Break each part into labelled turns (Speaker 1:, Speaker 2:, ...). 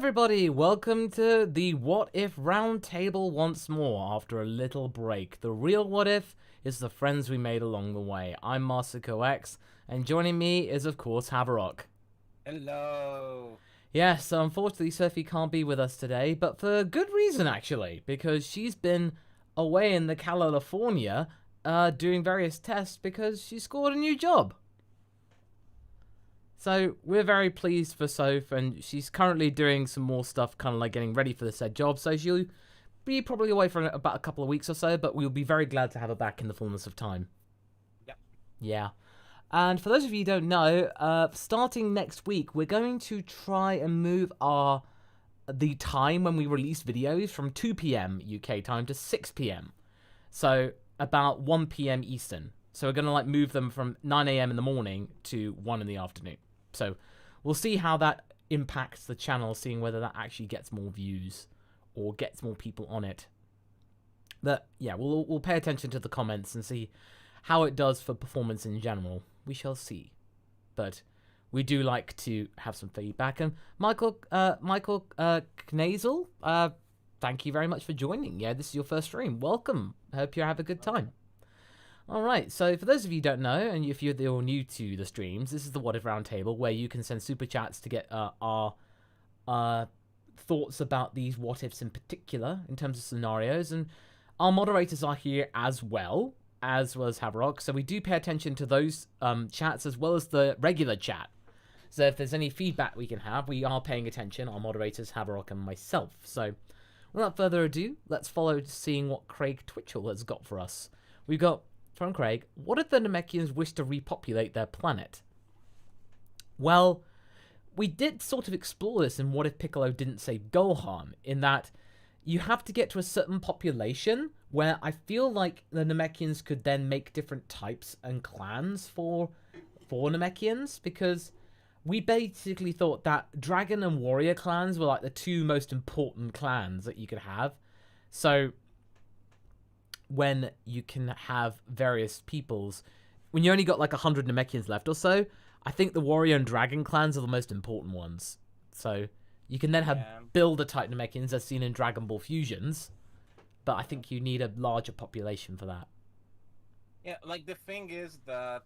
Speaker 1: everybody, welcome to the What If Roundtable once more after a little break. The real what if is the friends we made along the way. I'm Masako X, and joining me is of course Haverok.
Speaker 2: Hello.
Speaker 1: Yes, so unfortunately Sophie can't be with us today, but for good reason actually, because she's been away in the California doing various tests because she scored a new job. So we're very pleased for Soph, and she's currently doing some more stuff, kind of like getting ready for the said job. So she'll be probably away for about a couple of weeks or so, but we'll be very glad to have her back in the fullness of time.
Speaker 2: Yeah.
Speaker 1: Yeah. And for those of you who don't know, starting next week, we're going to try and move the time when we release videos from 2 p.m. UK time to 6 p.m. So about 1 p.m. Eastern. So we're going to move them from 9 a.m. in the morning to 1 in the afternoon. So we'll see how that impacts the channel, seeing whether that actually gets more views or gets more people on it. But yeah, we'll pay attention to the comments and see how it does for performance in general. We shall see. But we do like to have some feedback. And Michael Knazel, thank you very much for joining. Yeah, this is your first stream. Welcome. I hope you have a good time. Alright, so for those of you who don't know, and if you're new to the streams, this is the What If Roundtable, where you can send super chats to get our thoughts about these what ifs in particular, in terms of scenarios, and our moderators are here as well, as was Haverok, so we do pay attention to those chats as well as the regular chat. So if there's any feedback we can have, we are paying attention, our moderators, Haverok and myself. So without further ado, let's follow seeing what Craig Twitchell has got for us. We've got from Craig, what if the Namekians wish to repopulate their planet? Well, we did sort of explore this in What If Piccolo Didn't Save Gohan, in that you have to get to a certain population where I feel like the Namekians could then make different types and clans for Namekians, because we basically thought that Dragon and Warrior clans were like the two most important clans that you could have. So when you can have various peoples, when you only got like 100 Namekians left or so, I think the Warrior and Dragon clans are the most important ones. So you can then build a type Namekians as seen in Dragon Ball Fusions, but I think you need a larger population for that.
Speaker 2: Yeah, like the thing is that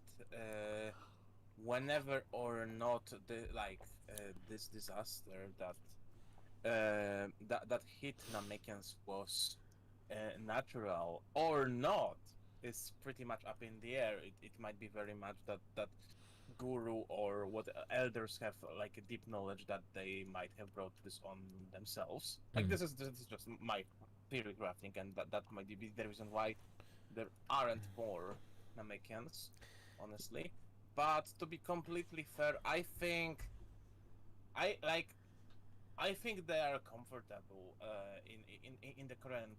Speaker 2: whenever or not this disaster that hit Namekians was natural or not is pretty much up in the air. It might be very much that Guru or what elders have like a deep knowledge that they might have brought this on themselves. Like this is just my theory crafting, and that might be the reason why there aren't more Namekians, honestly. But to be completely fair, I think they are comfortable in the current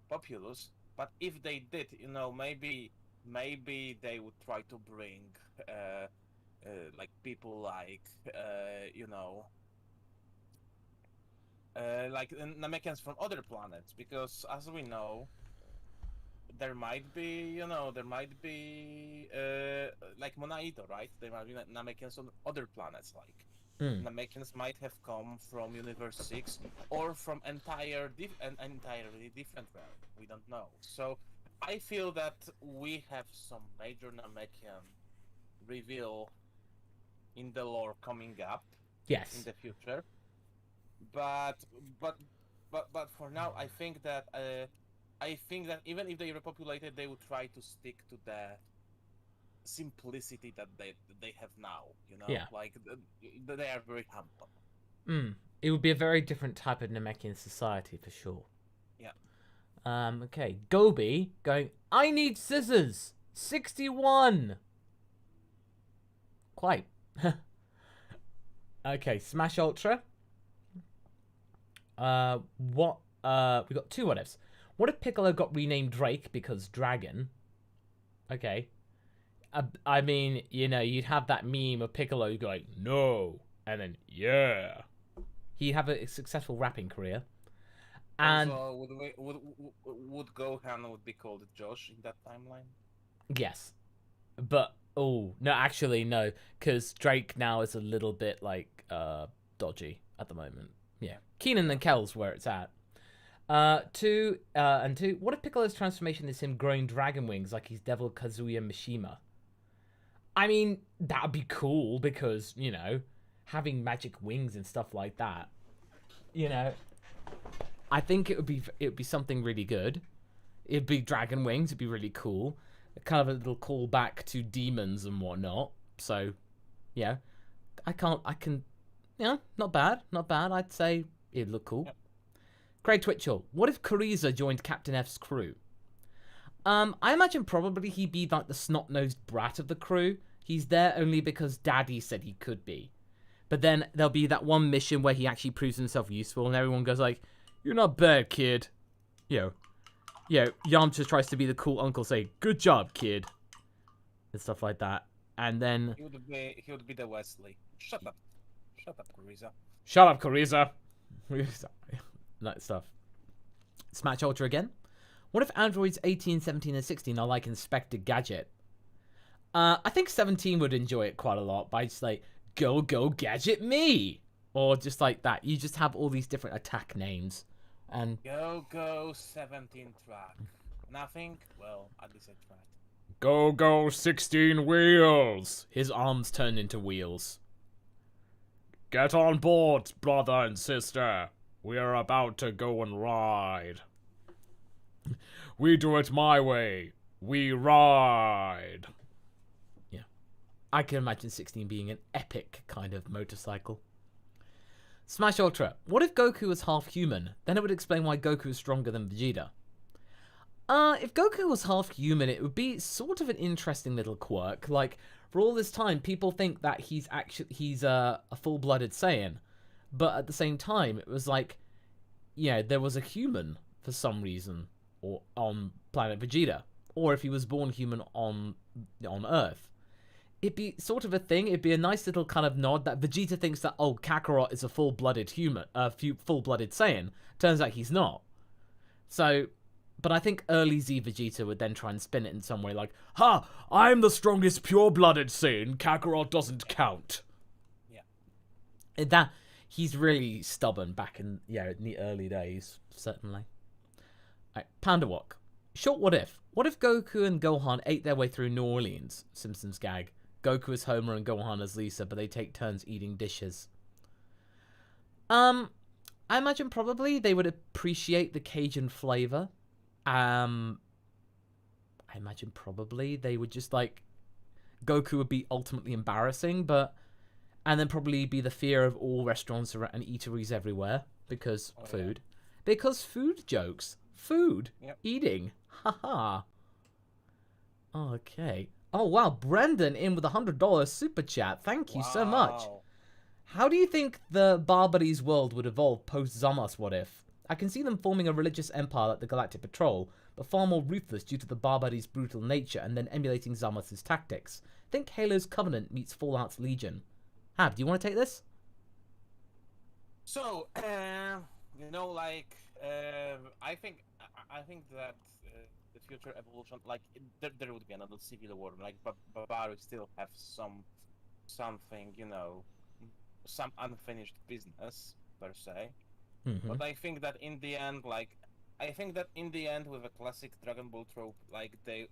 Speaker 2: populace. But if they did, maybe they would try to bring like people like like Namekians from other planets, because as we know, there might be like Monaito, right? There might be Namekians on other planets, like Namekians might have come from Universe 6 or from an entirely different realm. We don't know. So I feel that we have some major Namekian reveal in the lore coming up.
Speaker 1: Yes.
Speaker 2: In the future. But for now, I think that even if they repopulated, they would try to stick to the simplicity that they have now.
Speaker 1: Yeah.
Speaker 2: Like they are very humble.
Speaker 1: It would be a very different type of Namekian society for sure.
Speaker 2: Yeah.
Speaker 1: Okay, Gobi going, I need scissors. 61. Quite. Okay, Smash Ultra. We got two what ifs. What if Piccolo got renamed Drake because Dragon? Okay. I mean, you'd have that meme of Piccolo going, no, and then, yeah. He'd have a successful rapping career. And
Speaker 2: also, would Gohan would be called Josh in that timeline?
Speaker 1: Yes. But, no, actually, no. Because Drake now is a little bit, dodgy. at the moment. Yeah, Keenan and Kel's where it's at. Two. What if Piccolo's transformation is him growing dragon wings like he's Devil Kazuya Mishima? I mean, that'd be cool because, you know, having magic wings and stuff like that. You know, I think it would be something really good. It'd be dragon wings. It'd be really cool. Kind of a little callback to demons and whatnot. So, yeah, I can, yeah, not bad. I'd say it'd look cool. Yep. Craig Twitchell, what if Frieza joined Captain F's crew? I imagine probably he'd be like the snot-nosed brat of the crew. He's there only because Daddy said he could be. But then there'll be that one mission where he actually proves himself useful and everyone goes like, "You're not bad, kid." Yamcha tries to be the cool uncle, say, "Good job, kid." And stuff like that. And then...
Speaker 2: He would be the Wesley. Shut up, Frieza.
Speaker 1: Shut up, Frieza. That stuff. Smash Ultra again. What if androids 18, 17, and 16 are like Inspector Gadget? I think 17 would enjoy it quite a lot by just like, go gadget me! Or just like that. You just have all these different attack names. And
Speaker 2: Go 17 track. Nothing? Well, at least I tried.
Speaker 1: Go 16 wheels! His arms turn into wheels. Get on board, brother and sister. We are about to go and ride. We do it my way. We ride. Yeah. I can imagine 16 being an epic kind of motorcycle. Smash Ultra. What if Goku was half human? Then it would explain why Goku is stronger than Vegeta. If Goku was half human, it would be sort of an interesting little quirk. Like, for all this time, people think that he's a full-blooded Saiyan. But at the same time, it was like, yeah, there was a human for some reason or on planet Vegeta. Or if he was born human on Earth. It'd be sort of a thing. It'd be a nice little kind of nod that Vegeta thinks that, oh, Kakarot is a full-blooded human, full-blooded Saiyan. Turns out he's not. So, but I think early Z Vegeta would then try and spin it in some way like, "Ha! I'm the strongest pure-blooded Saiyan. Kakarot doesn't count." Yeah. That he's really stubborn back in the early days, certainly. Right, Pandawok. Short what if? What if Goku and Gohan ate their way through New Orleans? Simpsons gag. Goku as Homer and Gohan as Lisa, but they take turns eating dishes. I imagine probably they would appreciate the Cajun flavor. I imagine probably they would just like... Goku would be ultimately embarrassing, and then probably be the fear of all restaurants and eateries everywhere. Because food. Yeah. Because food jokes. Food. Yep. Eating. Haha. Okay. Oh, wow. Brendan in with $100 super chat. Thank you so much. How do you think the Barbary's world would evolve post-Zamos What If? I can see them forming a religious empire like the Galactic Patrol, but far more ruthless due to the Barbary's brutal nature and then emulating Zamos' tactics. Think Halo's Covenant meets Fallout's Legion. Hab, do you want to take this?
Speaker 2: So, you know, like, I think that the future evolution, like, there would be another civil war, like, but Barbaros still have something, you know, some unfinished business per se. Mm-hmm. But I think that in the end, with a classic Dragon Ball trope, like the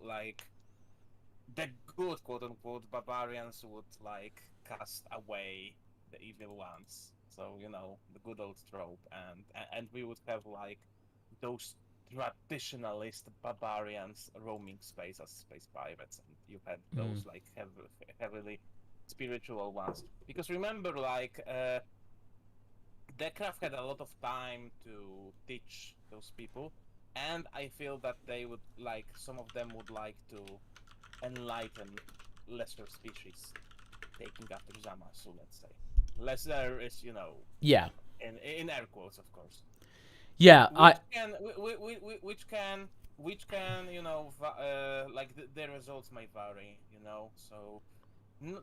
Speaker 2: good quote unquote barbarians would like cast away the evil ones. So, you know, the good old trope, and we would have like those traditionalist barbarians roaming space as space pirates, and you had those like heavily spiritual ones. Because remember, like Deathcraft had a lot of time to teach those people, and I feel that they would like, some of them would like to enlighten lesser species, taking after Zamasu, let's say. Lesser is, you know,
Speaker 1: yeah,
Speaker 2: in air quotes, of course.
Speaker 1: Yeah,
Speaker 2: which can you know, like the results may vary, you know. So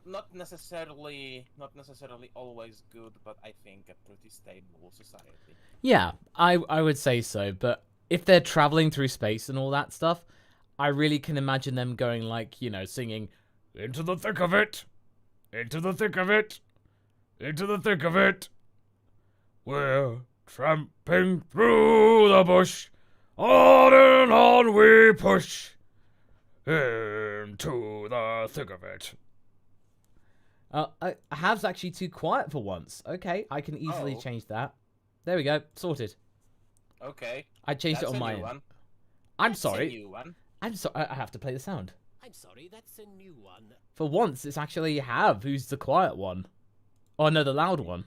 Speaker 2: not necessarily always good, but I think a pretty stable society.
Speaker 1: Yeah, I would say so. But if they're traveling through space and all that stuff, I really can imagine them going like, you know, singing "Into the thick of it, into the thick of it, into the thick of it." We're tramping through the bush, on and on we push, into the thick of it. Hav's actually too quiet for once. Okay, I can easily change that. There we go, sorted.
Speaker 2: Okay.
Speaker 1: I changed it on my end. I'm sorry.
Speaker 2: That's a new one.
Speaker 1: I'm sorry. I have to play the sound.
Speaker 3: I'm sorry, that's a new one.
Speaker 1: For once, it's actually Hav who's the quiet one. Oh no, the loud one.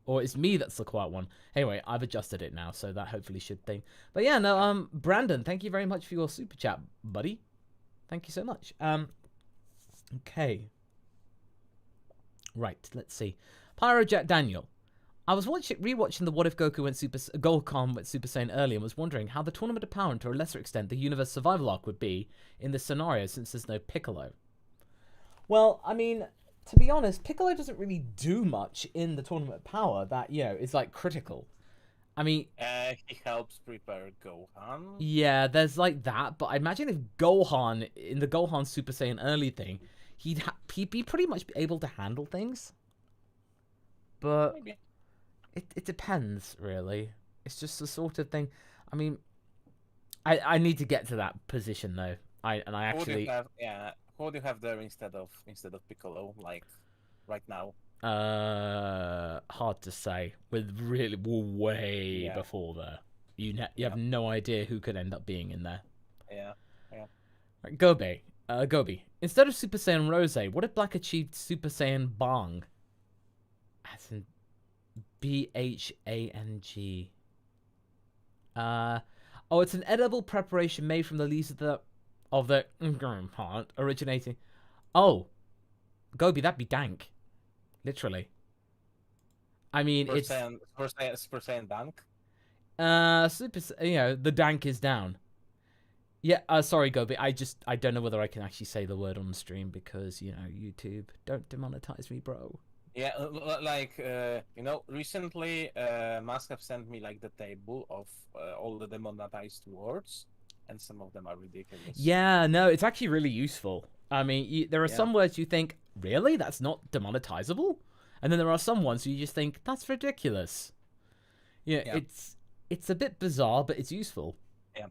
Speaker 1: Or it's me that's the quiet one. Anyway, I've adjusted it now, so that hopefully should thing. But yeah, no, Brandon, thank you very much for your super chat, buddy. Thank you so much. Okay. Right, let's see. Pyrojet Daniel. I was rewatching the What If Gohan went Super Saiyan early and was wondering how the Tournament of Power and to a lesser extent the Universe Survival arc would be in this scenario since there's no Piccolo. Well, I mean, to be honest, Piccolo doesn't really do much in the Tournament of Power that, you know, is like critical. I mean...
Speaker 2: he helps prepare Gohan.
Speaker 1: Yeah, there's like that, but I imagine if Gohan, in the Gohan Super Saiyan early thing, he'd be pretty much able to handle things. But... Maybe. It depends, really. It's just the sort of thing. I mean, I need to get to that position though. Who do you have there instead of Piccolo, like right now? Hard to say. With really way before there, you have no idea who could end up being in there.
Speaker 2: Yeah.
Speaker 1: Right, Gobi. Instead of Super Saiyan Rose, what if Black achieved Super Saiyan Bang? As in BHANG. Oh, it's an edible preparation made from the leaves of the part originating. Oh, Gobi, that'd be dank. Literally. I mean,
Speaker 2: Super
Speaker 1: it's
Speaker 2: Saiyan dank.
Speaker 1: the dank is down. Yeah, sorry, Gobi. I don't know whether I can actually say the word on the stream because, you know, YouTube, don't demonetize me, bro.
Speaker 2: Yeah, recently, Musk have sent me like the table of all the demonetized words, and some of them are ridiculous.
Speaker 1: Yeah, no, it's actually really useful. I mean, there are some words you think, really, that's not demonetizable, and then there are some ones you just think that's ridiculous. Yeah. It's a bit bizarre, but it's useful.
Speaker 2: Yeah.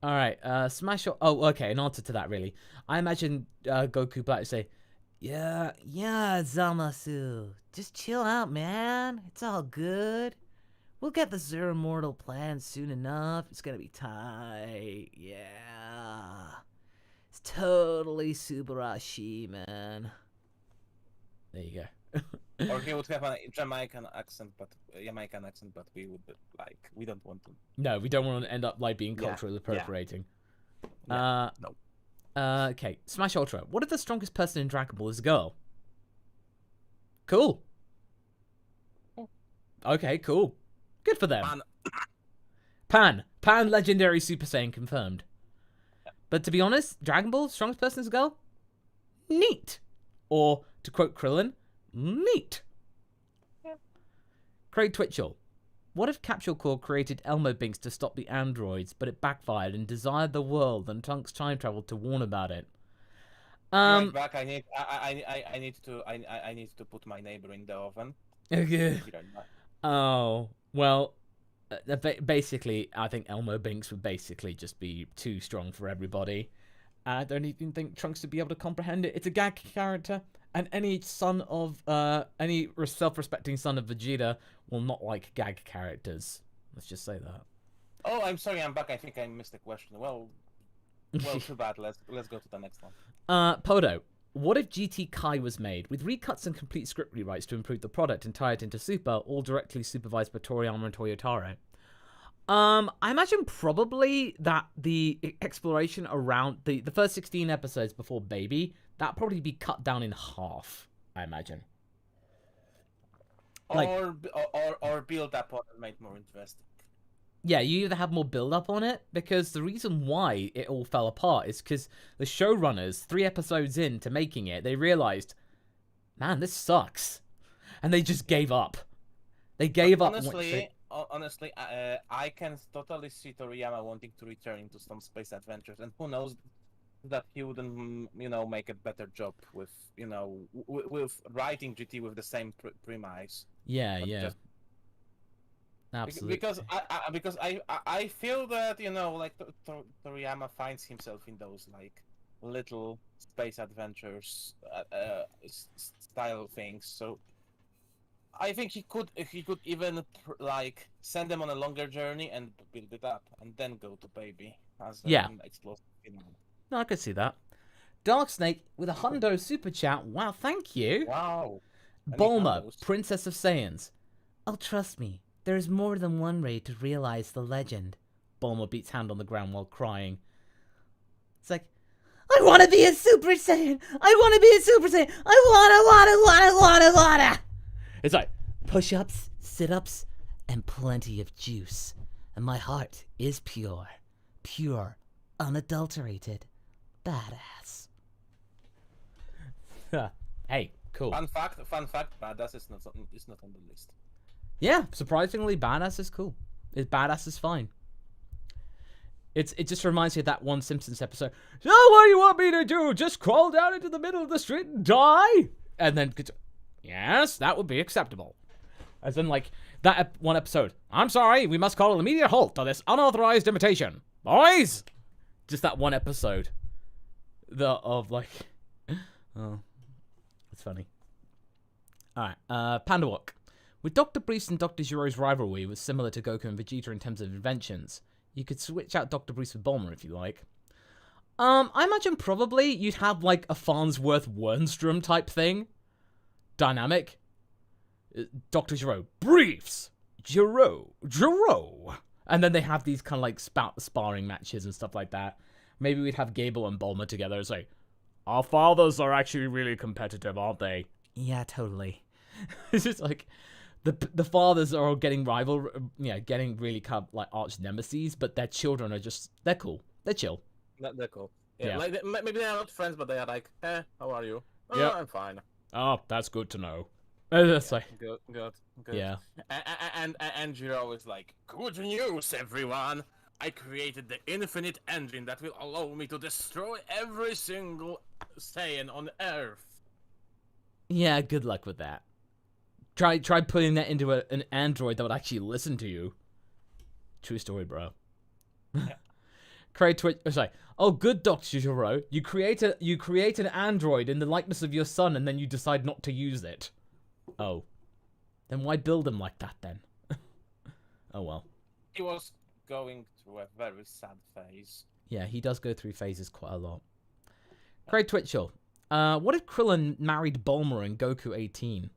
Speaker 1: All right, Smash. Oh, okay. An answer to that, really. I imagine Goku Black to say. Yeah, Zamasu. Just chill out, man. It's all good. We'll get the Zero Immortal plan soon enough. It's gonna be tight. Yeah. It's totally Subarashi, man. There you go.
Speaker 2: Or he would have a Jamaican accent, but we would we don't want to.
Speaker 1: No, we don't want to end up like being culturally appropriating.
Speaker 2: No.
Speaker 1: Okay, Smash Ultra. What if the strongest person in Dragon Ball is a girl? Cool. Okay, cool. Good for them. Pan Legendary Super Saiyan confirmed. But to be honest, Dragon Ball, strongest person is a girl? Neat. Or, to quote Krillin, neat. Yeah. Craig Twitchell. What if Capsule Corps created Elmo Binks to stop the androids, but it backfired and desired the world, and Trunks time traveled to warn about it?
Speaker 2: Right back. I need to put my neighbor in the oven.
Speaker 1: Okay. Oh well, basically, I think Elmo Binks would basically just be too strong for everybody. I don't even think Trunks would be able to comprehend it. It's a gag character. And any self-respecting son of Vegeta will not like gag characters. Let's just say that.
Speaker 2: Oh, I'm sorry, I'm back. I think I missed the question. Well, too bad. Let's go to the next one.
Speaker 1: Podo, what if GT Kai was made with recuts and complete script rewrites to improve the product and tie it into Super, all directly supervised by Toriyama and Toyotaro? I imagine probably that the exploration around the first 16 episodes before Baby, that'd probably be cut down in half, I imagine.
Speaker 2: Or build up on it, made more interesting.
Speaker 1: Yeah, you either have more build up on it, because the reason why it all fell apart is because the showrunners, 3 episodes into making it, they realized, man, this sucks. And they just gave up. They gave up.
Speaker 2: Honestly, I can totally see Toriyama wanting to return into some space adventures, and who knows, that he wouldn't, make a better job with, with writing GT with the same premise.
Speaker 1: Yeah,
Speaker 2: But
Speaker 1: yeah.
Speaker 2: just-
Speaker 1: Absolutely.
Speaker 2: because I feel that like Toriyama finds himself in those like little space adventures style things. So I think he could even like send them on a longer journey and build it up, and then go to Baby as
Speaker 1: Yeah.
Speaker 2: an explosive finale.
Speaker 1: No, I could see that. Dark Snake with a hundo super chat. Wow, thank you.
Speaker 2: Wow. Any
Speaker 1: Bulma,
Speaker 2: hundos?
Speaker 1: Princess of Saiyans. Oh, trust me, there is more than one way to realize the legend. Bulma beats hand on the ground while crying. It's like, I want to be a Super Saiyan. I want to be a Super Saiyan. I wanna. It's like push-ups, sit-ups, and plenty of juice. And my heart is pure, unadulterated, badass. Hey, cool.
Speaker 2: Fun fact, badass is not on the list.
Speaker 1: Yeah, surprisingly, badass is cool. Badass is fine. It just reminds me of that one Simpsons episode. So what do you want me to do? Just crawl down into the middle of the street and die? And then, yes, that would be acceptable. As in, like, that one episode. I'm sorry, we must call an immediate halt to this unauthorized invitation. Boys! Just that one episode. Oh, it's funny. Alright, Panda Walk. With Dr. Brief's and Dr. Jiro's rivalry was similar to Goku and Vegeta in terms of inventions. You could switch out Dr. Briefs with Bulma if you like. I imagine probably you'd have like a Farnsworth Wernstrom type thing. Dynamic. Dr. Jiro, Briefs! Jiro! And then they have these kind of like sparring matches and stuff like that. Maybe we'd have Gable and Bulma together and say, our fathers are actually really competitive, aren't they? Yeah, totally. It's just like, the fathers are all getting getting really kind of like arch nemesis, but their children are just, they're cool. They're chill.
Speaker 2: They're cool. Yeah,
Speaker 1: Yeah.
Speaker 2: like maybe they're not friends, but they are like, how are you? Oh,
Speaker 1: Yep.
Speaker 2: I'm fine.
Speaker 1: Oh, that's good to know. It's like,
Speaker 2: Good.
Speaker 1: yeah.
Speaker 2: And Jiro is like, good news, everyone! I created the infinite engine that will allow me to destroy every single Saiyan on Earth.
Speaker 1: Yeah, good luck with that. Try putting that into an android that would actually listen to you. True story, bro.
Speaker 2: Yeah.
Speaker 1: Oh, good, Dr. Jiro. You create an android in the likeness of your son, and then you decide not to use it. Oh. Then why build him like that, then? Oh, well.
Speaker 2: He was going through a very sad phase.
Speaker 1: Yeah, he does go through phases quite a lot. Craig Twitchell. What if Krillin married Bulma and Goku 18?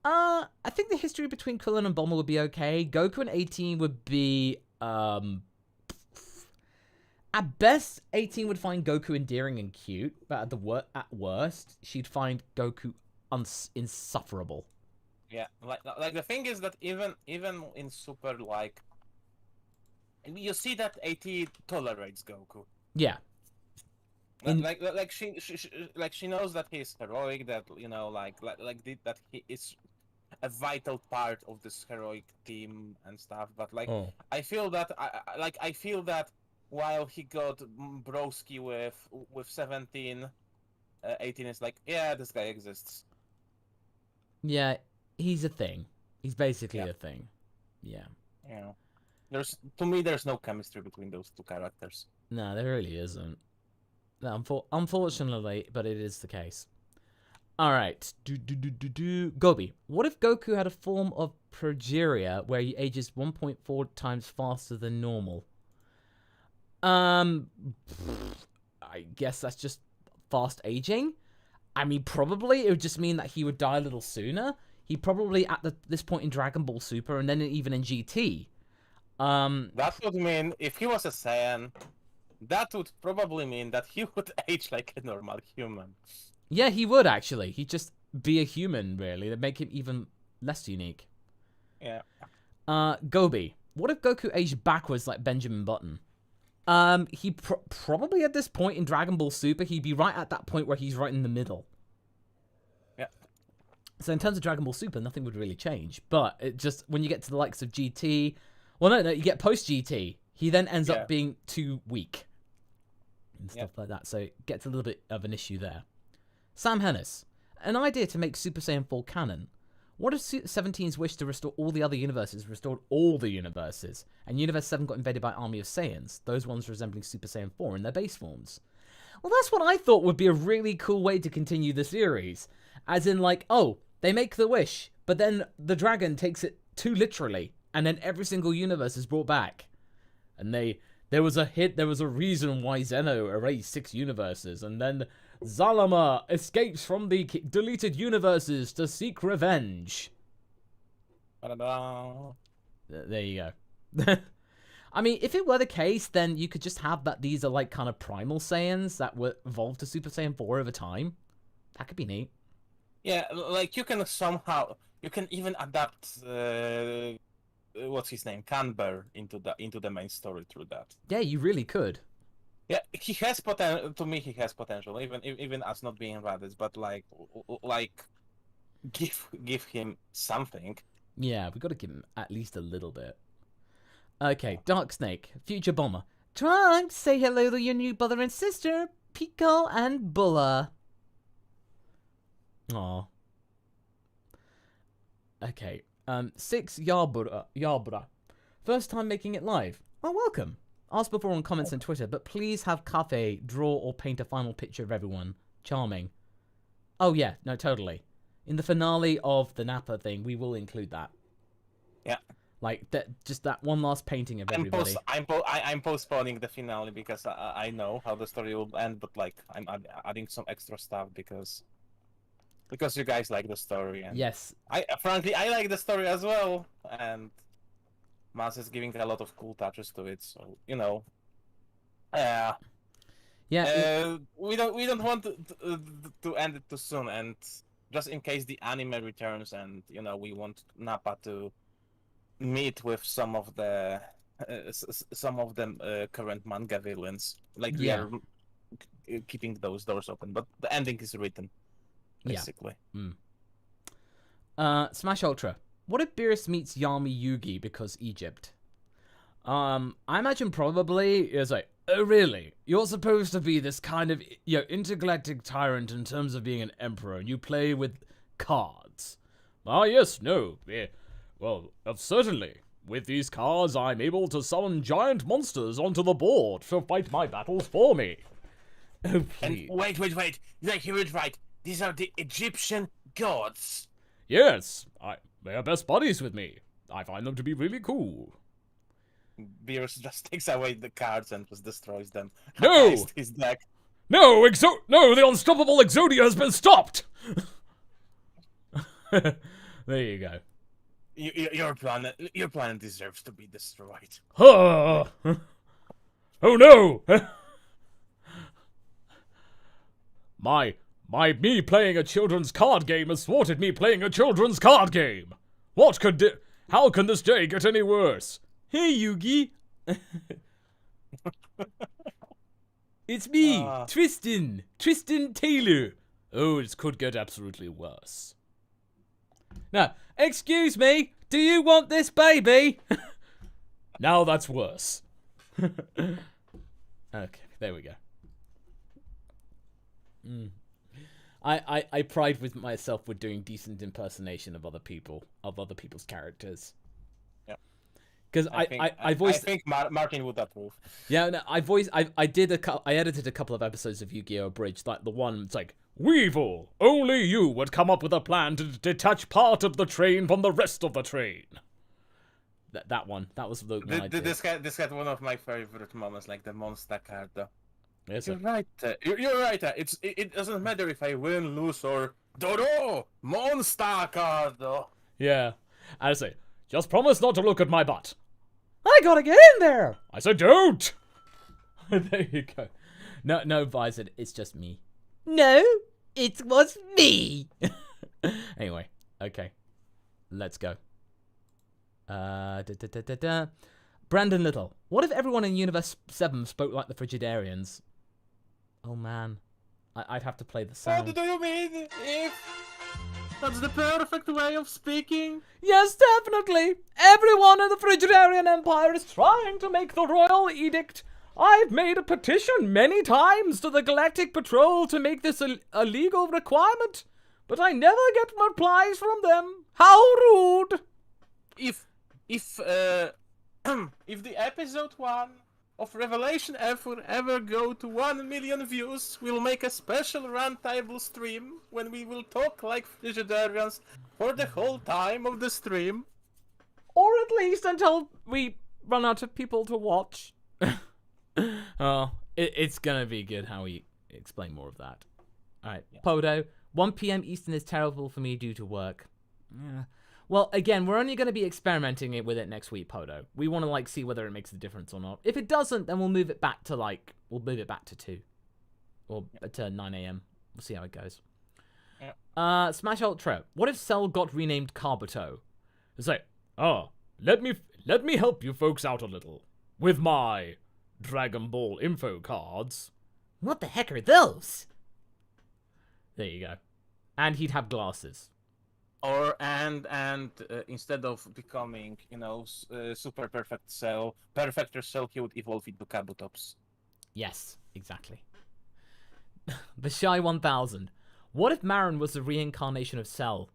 Speaker 1: I think the history between Krillin and Bulma would be okay. Goku and 18 would be, at best, 18 would find Goku endearing and cute, but at worst, she'd find Goku insufferable.
Speaker 2: Yeah, like the thing is that even in Super, like, you see that AT tolerates Goku.
Speaker 1: Yeah.
Speaker 2: Like she knows that he's heroic, that that he is a vital part of this heroic team and stuff. But like, I feel that I feel that while he got broski with 17, 18 is like, yeah, this guy exists.
Speaker 1: Yeah, he's a thing. He's basically a thing. Yeah.
Speaker 2: Yeah. There's no chemistry between those two characters.
Speaker 1: No, there really isn't. No, unfortunately, but it is the case. All right. Gobi. What if Goku had a form of Progeria where he ages 1.4 times faster than normal? I guess that's just fast aging. I mean, probably it would just mean that he would die a little sooner. He probably at this point in Dragon Ball Super and then even in GT.
Speaker 2: That would mean if he was a Saiyan, that would probably mean that he would age like a normal human.
Speaker 1: Yeah, he would actually. He'd just be a human, really. That'd make him even less unique.
Speaker 2: Yeah.
Speaker 1: Gobi. What if Goku aged backwards like Benjamin Button? He probably at this point in Dragon Ball Super, he'd be right at that point where he's right in the middle.
Speaker 2: Yeah.
Speaker 1: So in terms of Dragon Ball Super, nothing would really change. But it just, when you get to the likes of GT... Well, no, you get post-GT. He then ends up being too weak. and stuff like that. So it gets a little bit of an issue there. Sam Hennis, an idea to make Super Saiyan 4 canon. What if 17's wish to restore all the other universes restored all the universes, and Universe 7 got invaded by an army of Saiyans, those ones resembling Super Saiyan 4 in their base forms? Well, that's what I thought would be a really cool way to continue the series. As in, like, oh, they make the wish, but then the dragon takes it too literally, and then every single universe is brought back. And there was a reason why Zeno erased 6 universes, and then Zalama escapes from the deleted universes to seek revenge.
Speaker 2: Ta-da-da.
Speaker 1: There you go. I mean, if it were the case, then you could just have that these are like kind of primal Saiyans that were evolved to Super Saiyan 4 over time. That could be neat.
Speaker 2: Yeah, like you can even adapt what's his name, Canber into the main story through that.
Speaker 1: Yeah, you really could.
Speaker 2: Yeah, he has potential. To me, he has potential, even us not being Raditz, but like give him something.
Speaker 1: Yeah, we got to give him at least a little bit. Okay, Dark Snake, Future Bomber. Trunks, say hello to your new brother and sister, Pico and Bulla. Aw. Okay, 6 Yarbura. First time making it live. Oh, welcome. Ask before on comments and Twitter, but please have Cafe draw or paint a final picture of everyone. Charming. Oh yeah, no, totally. In the finale of the Nappa thing, we will include that.
Speaker 2: Yeah.
Speaker 1: Like just that one last painting of everybody.
Speaker 2: I'm postponing the finale because I know how the story will end, but like I'm adding some extra stuff because you guys like the story. And
Speaker 1: yes.
Speaker 2: Frankly, I like the story as well, and Mas is giving a lot of cool touches to it, so you know. Yeah. We don't want to end it too soon, and just in case the anime returns, and you know we want Nappa to meet with some of the current manga villains. Like we are keeping those doors open, but the ending is written basically.
Speaker 1: Yeah. Smash Ultra. What if Beerus meets Yami Yugi because Egypt? I imagine probably it's like, oh really? You're supposed to be this kind of intergalactic tyrant in terms of being an emperor, and you play with cards. Ah yes, no. Well, certainly. With these cards, I'm able to summon giant monsters onto the board to fight my battles for me. Oh, please.
Speaker 2: And wait. Did I hear it right? These are the Egyptian gods.
Speaker 1: Yes, they are best buddies with me. I find them to be really cool.
Speaker 2: Beerus just takes away the cards and just destroys them.
Speaker 1: No!
Speaker 2: His deck.
Speaker 1: No, the unstoppable Exodia has been stopped! There you go.
Speaker 2: Your planet deserves to be destroyed.
Speaker 1: Oh no! Me playing a children's card game has thwarted me playing a children's card game. How can this day get any worse? Hey, Yugi. It's me, Tristan Taylor. Oh, it could get absolutely worse. Now, excuse me, do you want this baby? Now that's worse. Okay, there we go. I pride with myself with doing decent impersonation of other people's characters.
Speaker 2: Yeah.
Speaker 1: Because I voiced.
Speaker 2: I think Martin would approve.
Speaker 1: Yeah, no, I edited a couple of episodes of Yu-Gi-Oh! Abridged, like the one it's like, Weevil, only you would come up with a plan to detach part of the train from the rest of the train. That one, that was the one I did.
Speaker 2: This had one of my favorite moments, like the monster card.
Speaker 1: Yes,
Speaker 2: you're right. You're right. It doesn't matter if I win, lose, or Dodo monster card.
Speaker 1: Yeah, I say, just promise not to look at my butt. I gotta get in there. I said, don't. There you go. No, Visor, it's just me. No, it was me. Anyway, okay, let's go. Brandon Little. What if everyone in Universe 7 spoke like the Frigidarians? Oh man, I'd have to play the sound.
Speaker 2: What do you mean? If that's the perfect way of speaking?
Speaker 1: Yes, definitely. Everyone in the Frigidarian Empire is trying to make the royal edict I've made a petition many times to the Galactic Patrol to make this a legal requirement, but I never get replies from them. How rude!
Speaker 2: If if the episode 1 of Revelation ever go to 1 million views, we'll make a special Roundtable stream when we will talk like Frigidairians for the whole time of the stream.
Speaker 1: Or at least until we run out of people to watch. Oh, it's gonna be good how we explain more of that. Alright, yeah. Podo, 1 p.m. Eastern is terrible for me due to work. Yeah. Well, again, we're only going to be experimenting with it next week, Podo. We want to, see whether it makes a difference or not. If it doesn't, then we'll move it back to, we'll move it back to 2. Or to 9 a.m. We'll see how it goes. Yeah. Smash Ultra. What if Cell got renamed Kabuto? It's like, let me help you folks out a little. With my Dragon Ball info cards.
Speaker 3: What the heck are those?
Speaker 1: There you go. And he'd have glasses.
Speaker 2: Or and instead of becoming, super perfect Cell, perfecter Cell, he would evolve into Kabutops.
Speaker 1: Yes, exactly. The Shy 1000. What if Marin was the reincarnation of Cell?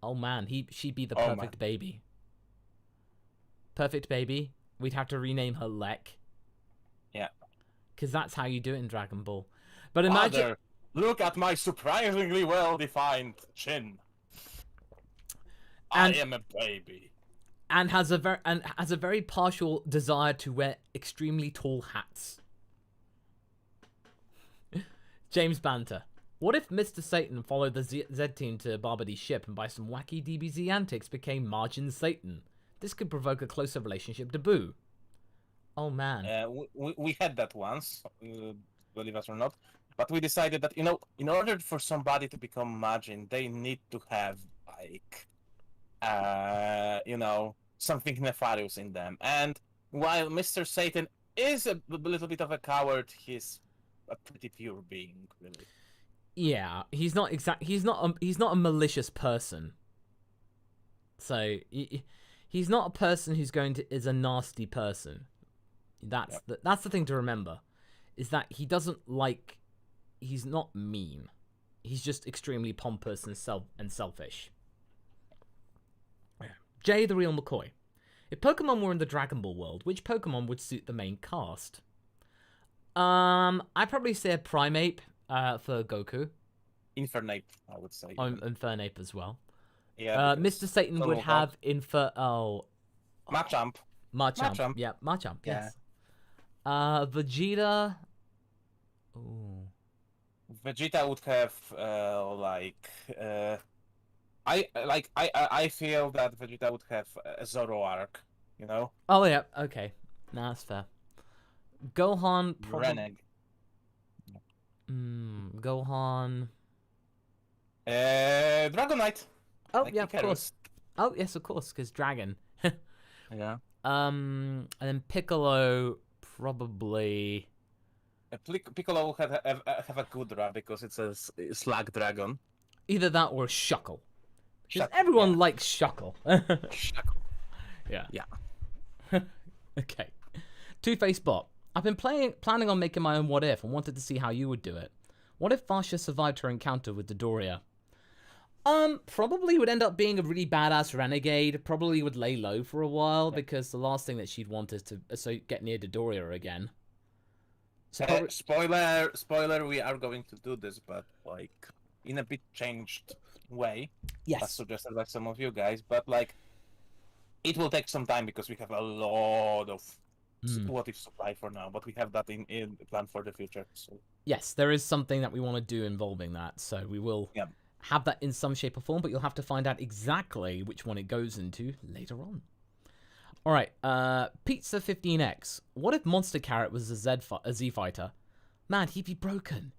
Speaker 1: Oh man, she'd be the perfect baby. Perfect baby. We'd have to rename her Lek.
Speaker 2: Yeah.
Speaker 1: Because that's how you do it in Dragon Ball. But imagine...
Speaker 2: Father, look at my surprisingly well-defined chin. I am a baby.
Speaker 1: And has a very partial desire to wear extremely tall hats. James Banter. What if Mr. Satan followed the Z-Team to Barbady's ship and by some wacky DBZ antics became Margin Satan? This could provoke a closer relationship to Boo. Oh man.
Speaker 2: We had that once, believe us or not. But we decided that, in order for somebody to become Margin, they need to have, something nefarious in them. And while Mr. Satan is a little bit of a coward, he's a pretty pure being, really.
Speaker 1: Yeah, he's not a malicious person. So he's not a person who's is a nasty person. That's the thing to remember, is that he doesn't he's not mean. He's just extremely pompous and selfish. Jay the Real McCoy. If Pokemon were in the Dragon Ball world, which Pokemon would suit the main cast? I'd probably say a Primeape for Goku.
Speaker 2: Infernape, I would say.
Speaker 1: Infernape as well.
Speaker 2: Yeah.
Speaker 1: Mr. Satan would have
Speaker 2: Machamp.
Speaker 1: Machamp. Yeah, Machamp, yes. Yeah. Vegeta. Ooh.
Speaker 2: Vegeta would have I feel that Vegeta would have a Zoroark,
Speaker 1: Oh yeah, okay. Nah, that's fair. Gohan
Speaker 2: Reneg.
Speaker 1: Gohan.
Speaker 2: Dragonite.
Speaker 1: Oh yeah, of course. Oh yes, of course, because dragon.
Speaker 2: Yeah.
Speaker 1: And then Piccolo probably.
Speaker 2: Piccolo will have a good rap because it's a slag dragon.
Speaker 1: Either that or Shuckle. Because everyone likes Shuckle.
Speaker 2: Shuckle.
Speaker 1: Yeah.
Speaker 2: Yeah.
Speaker 1: Okay. Two-Face Bot. I've been planning on making my own What If and wanted to see how you would do it. What if Vasha survived her encounter with Dodoria? Probably would end up being a really badass renegade. Probably would lay low for a while because the last thing that she'd want is to get near Dodoria again. So
Speaker 2: spoiler, we are going to do this, but in a bit changed way.
Speaker 1: Yes.
Speaker 2: As suggested by some of you guys, but it will take some time because we have a lot of what if supply for now, but we have that in plan for the future. So.
Speaker 1: Yes, there is something that we want to do involving that, so we will have that in some shape or form, but you'll have to find out exactly which one it goes into later on. Alright, Pizza 15X. What if Monster Carrot was a Z fighter? Man, he'd be broken.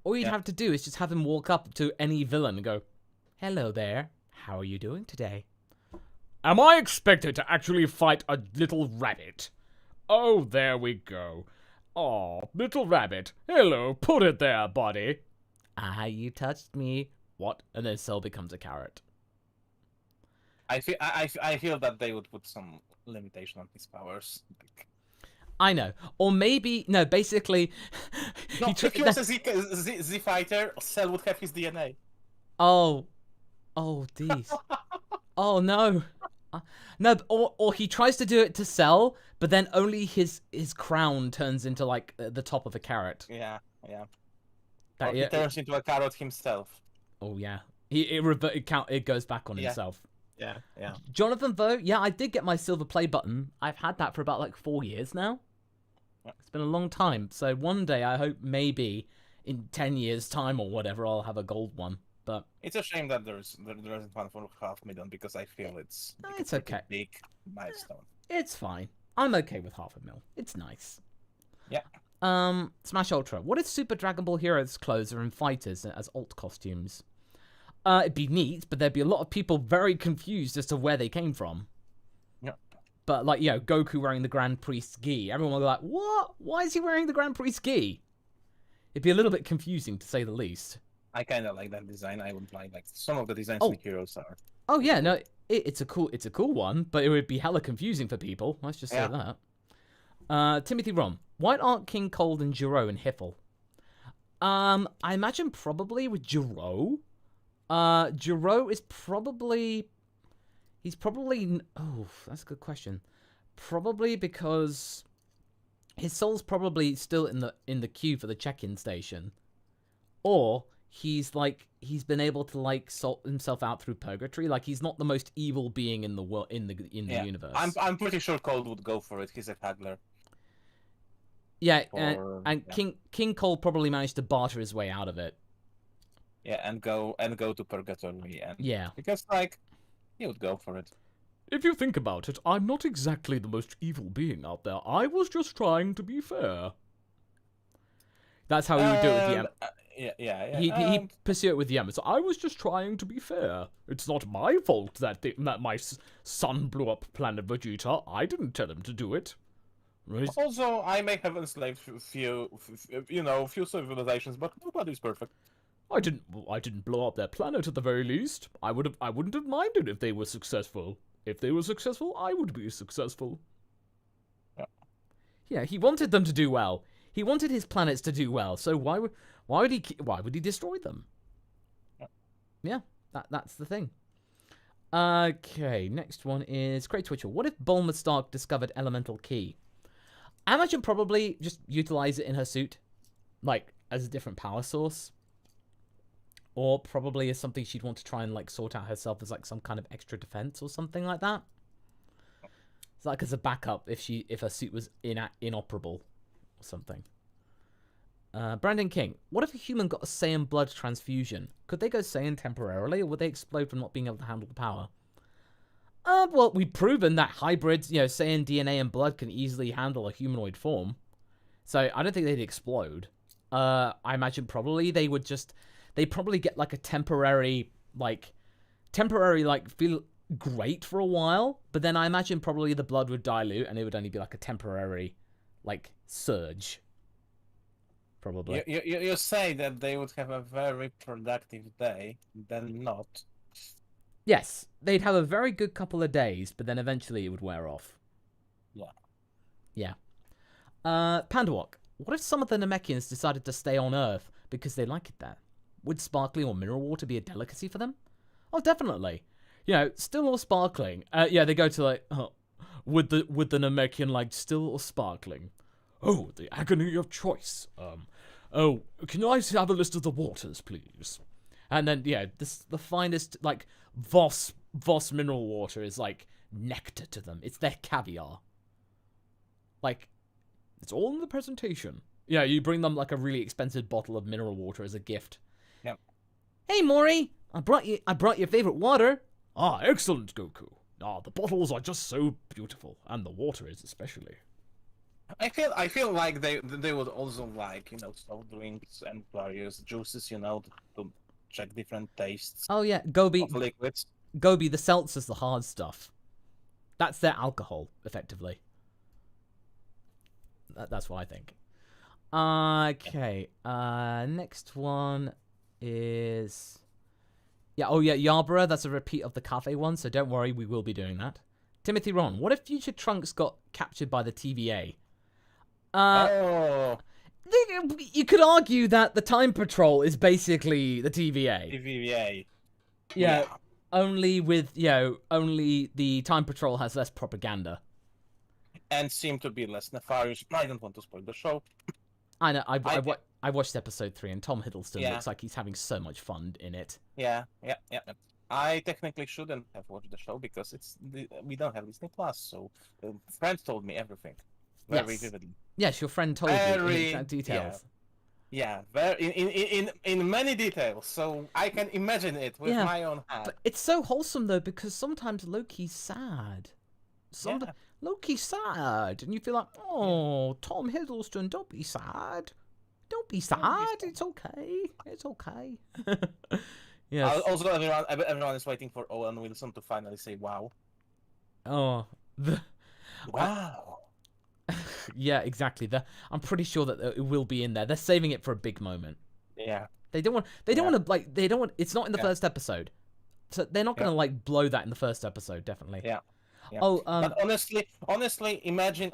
Speaker 1: All you'd have to do is just have him walk up to any villain and go, "Hello there, how are you doing today?" "Am I expected to actually fight a little rabbit?" "Oh, there we go. Aw, little rabbit. Hello, put it there, buddy." "Ah, you touched me." "What?" And then Cell becomes a carrot.
Speaker 2: I feel that they would put some limitation on his powers.
Speaker 1: I know. Or maybe no. Basically,
Speaker 2: No,
Speaker 1: he
Speaker 2: if he was a Z fighter, Cell would have his DNA.
Speaker 1: Oh, geez. Oh no. No, or he tries to do it to Cell, but then only his crown turns into like the top of a carrot.
Speaker 2: Yeah.
Speaker 1: That,
Speaker 2: Or he turns into a carrot himself.
Speaker 1: Oh yeah. It goes back on himself.
Speaker 2: Yeah.
Speaker 1: Jonathan, though, yeah, I did get my silver play button. I've had that for about like 4 years now. It's been a long time. So one day I hope maybe in 10 years' time or whatever I'll have a gold one. But
Speaker 2: it's a shame that there isn't one for 500,000 because I feel it's
Speaker 1: it's
Speaker 2: a
Speaker 1: okay.
Speaker 2: big milestone.
Speaker 1: It's fine. I'm okay with 500,000. It's nice.
Speaker 2: Yeah.
Speaker 1: Smash Ultra. What if Super Dragon Ball Heroes clothes are in fighters as alt costumes? It'd be neat, but there'd be a lot of people very confused as to where they came from.
Speaker 2: Yeah.
Speaker 1: But like, Goku wearing the Grand Priest's gi. Everyone will be like, what? Why is he wearing the Grand Priest's gi? It'd be a little bit confusing, to say the least.
Speaker 2: I kind of like that design. I wouldn't like some of the designs in the heroes are.
Speaker 1: Oh yeah, no, it's a cool one, but it would be hella confusing for people. Let's just say that. Timothy Rom, why aren't King Cold and Jiro and Hiffle? I imagine probably with Jiro. Jiro is probably. He's probably. Oh, that's a good question. Probably because his soul's probably still in the queue for the check-in station, or he's been able to sort himself out through purgatory. Like he's not the most evil being in the world in the universe.
Speaker 2: I'm pretty sure Cold would go for it. He's a haggler.
Speaker 1: Yeah, and King Cole probably managed to barter his way out of it.
Speaker 2: Yeah, and go to purgatory. And because he would go for it.
Speaker 1: If you think about it, I'm not exactly the most evil being out there. I was just trying to be fair. That's how he would do it with the
Speaker 2: Yeah.
Speaker 1: He pursue it with the Emma. So I was just trying to be fair. It's not my fault that my son blew up planet Vegeta. I didn't tell him to do it. Right?
Speaker 2: Also, I may have enslaved few civilizations, but nobody's perfect.
Speaker 1: I didn't blow up their planet at the very least. I wouldn't have minded if they were successful. If they were successful, I would be successful. Yeah, he wanted them to do well. He wanted his planets to do well. So why would he destroy them? Yeah, that's the thing. Okay, next one is Great Twitcher. What if Bulma Stark discovered elemental key? I imagine probably just utilize it in her suit, like as a different power source. Or probably as something she'd want to try and sort out herself as some kind of extra defense or something like that. It's like as a backup if her suit was inoperable or something. Brandon King, what if a human got a Saiyan blood transfusion? Could they go Saiyan temporarily, or would they explode from not being able to handle the power? Well, we've proven that hybrids, Saiyan DNA and blood can easily handle a humanoid form. So I don't think they'd explode. I imagine probably they would just... They probably get a temporary feel great for a while, but then I imagine probably the blood would dilute and it would only be a temporary surge. Probably.
Speaker 2: You say that they would have a very productive day, then not.
Speaker 1: Yes, they'd have a very good couple of days, but then eventually it would wear off. Yeah. Pandawok, what if some of the Namekians decided to stay on Earth because they like it there? Would sparkling or mineral water be a delicacy for them? Oh, definitely. Still or sparkling. They go to would the Namekian like still or sparkling? Oh, the agony of choice. Can I have a list of the waters, please? And then the finest Voss mineral water is nectar to them. It's their caviar. It's all in the presentation. Yeah, you bring them a really expensive bottle of mineral water as a gift.
Speaker 2: Yep.
Speaker 1: Hey, Mori, I brought your favorite water. Ah, excellent, Goku. The bottles are just so beautiful, and the water is especially.
Speaker 2: I feel like they would also soft drinks and various juices, to check different tastes.
Speaker 1: Oh yeah, Gobi.
Speaker 2: Of liquids.
Speaker 1: Gobi, the seltzer's the hard stuff. That's their alcohol, effectively. That's what I think. Okay. Next one is... Yarborough. That's a repeat of the cafe one, so don't worry, we will be doing that. Timothy Ron, what if Future Trunks got captured by the TVA?
Speaker 2: Oh,
Speaker 1: You could argue that the Time Patrol is basically the TVA.
Speaker 2: TVA.
Speaker 1: Yeah. Only only the Time Patrol has less propaganda.
Speaker 2: And seem to be less nefarious. I don't want to spoil the show.
Speaker 1: I know. I watched episode 3, and Tom Hiddleston
Speaker 2: Yeah.
Speaker 1: looks like he's having so much fun in it.
Speaker 2: Yeah. I technically shouldn't have watched the show because we don't have Disney Plus. So friends told me everything very vividly.
Speaker 1: Yes, your friend told you in exact details.
Speaker 2: Yeah, very in many details. So I can imagine it with my own hand.
Speaker 1: But it's so wholesome though, because sometimes Loki's sad. Loki's sad, and you feel like, oh, Tom Hiddleston, don't be sad. Don't be sad. It's okay. It's okay. Yes.
Speaker 2: Also, everyone is waiting for Owen Wilson to finally say wow.
Speaker 1: Oh,
Speaker 2: Wow.
Speaker 1: yeah, exactly. I'm pretty sure that it will be in there. They're saving it for a big moment.
Speaker 2: Yeah.
Speaker 1: They don't want to it's not in the first episode. So they're not going to like blow that in the first episode, definitely.
Speaker 2: Yeah.
Speaker 1: Oh,
Speaker 2: but honestly, imagine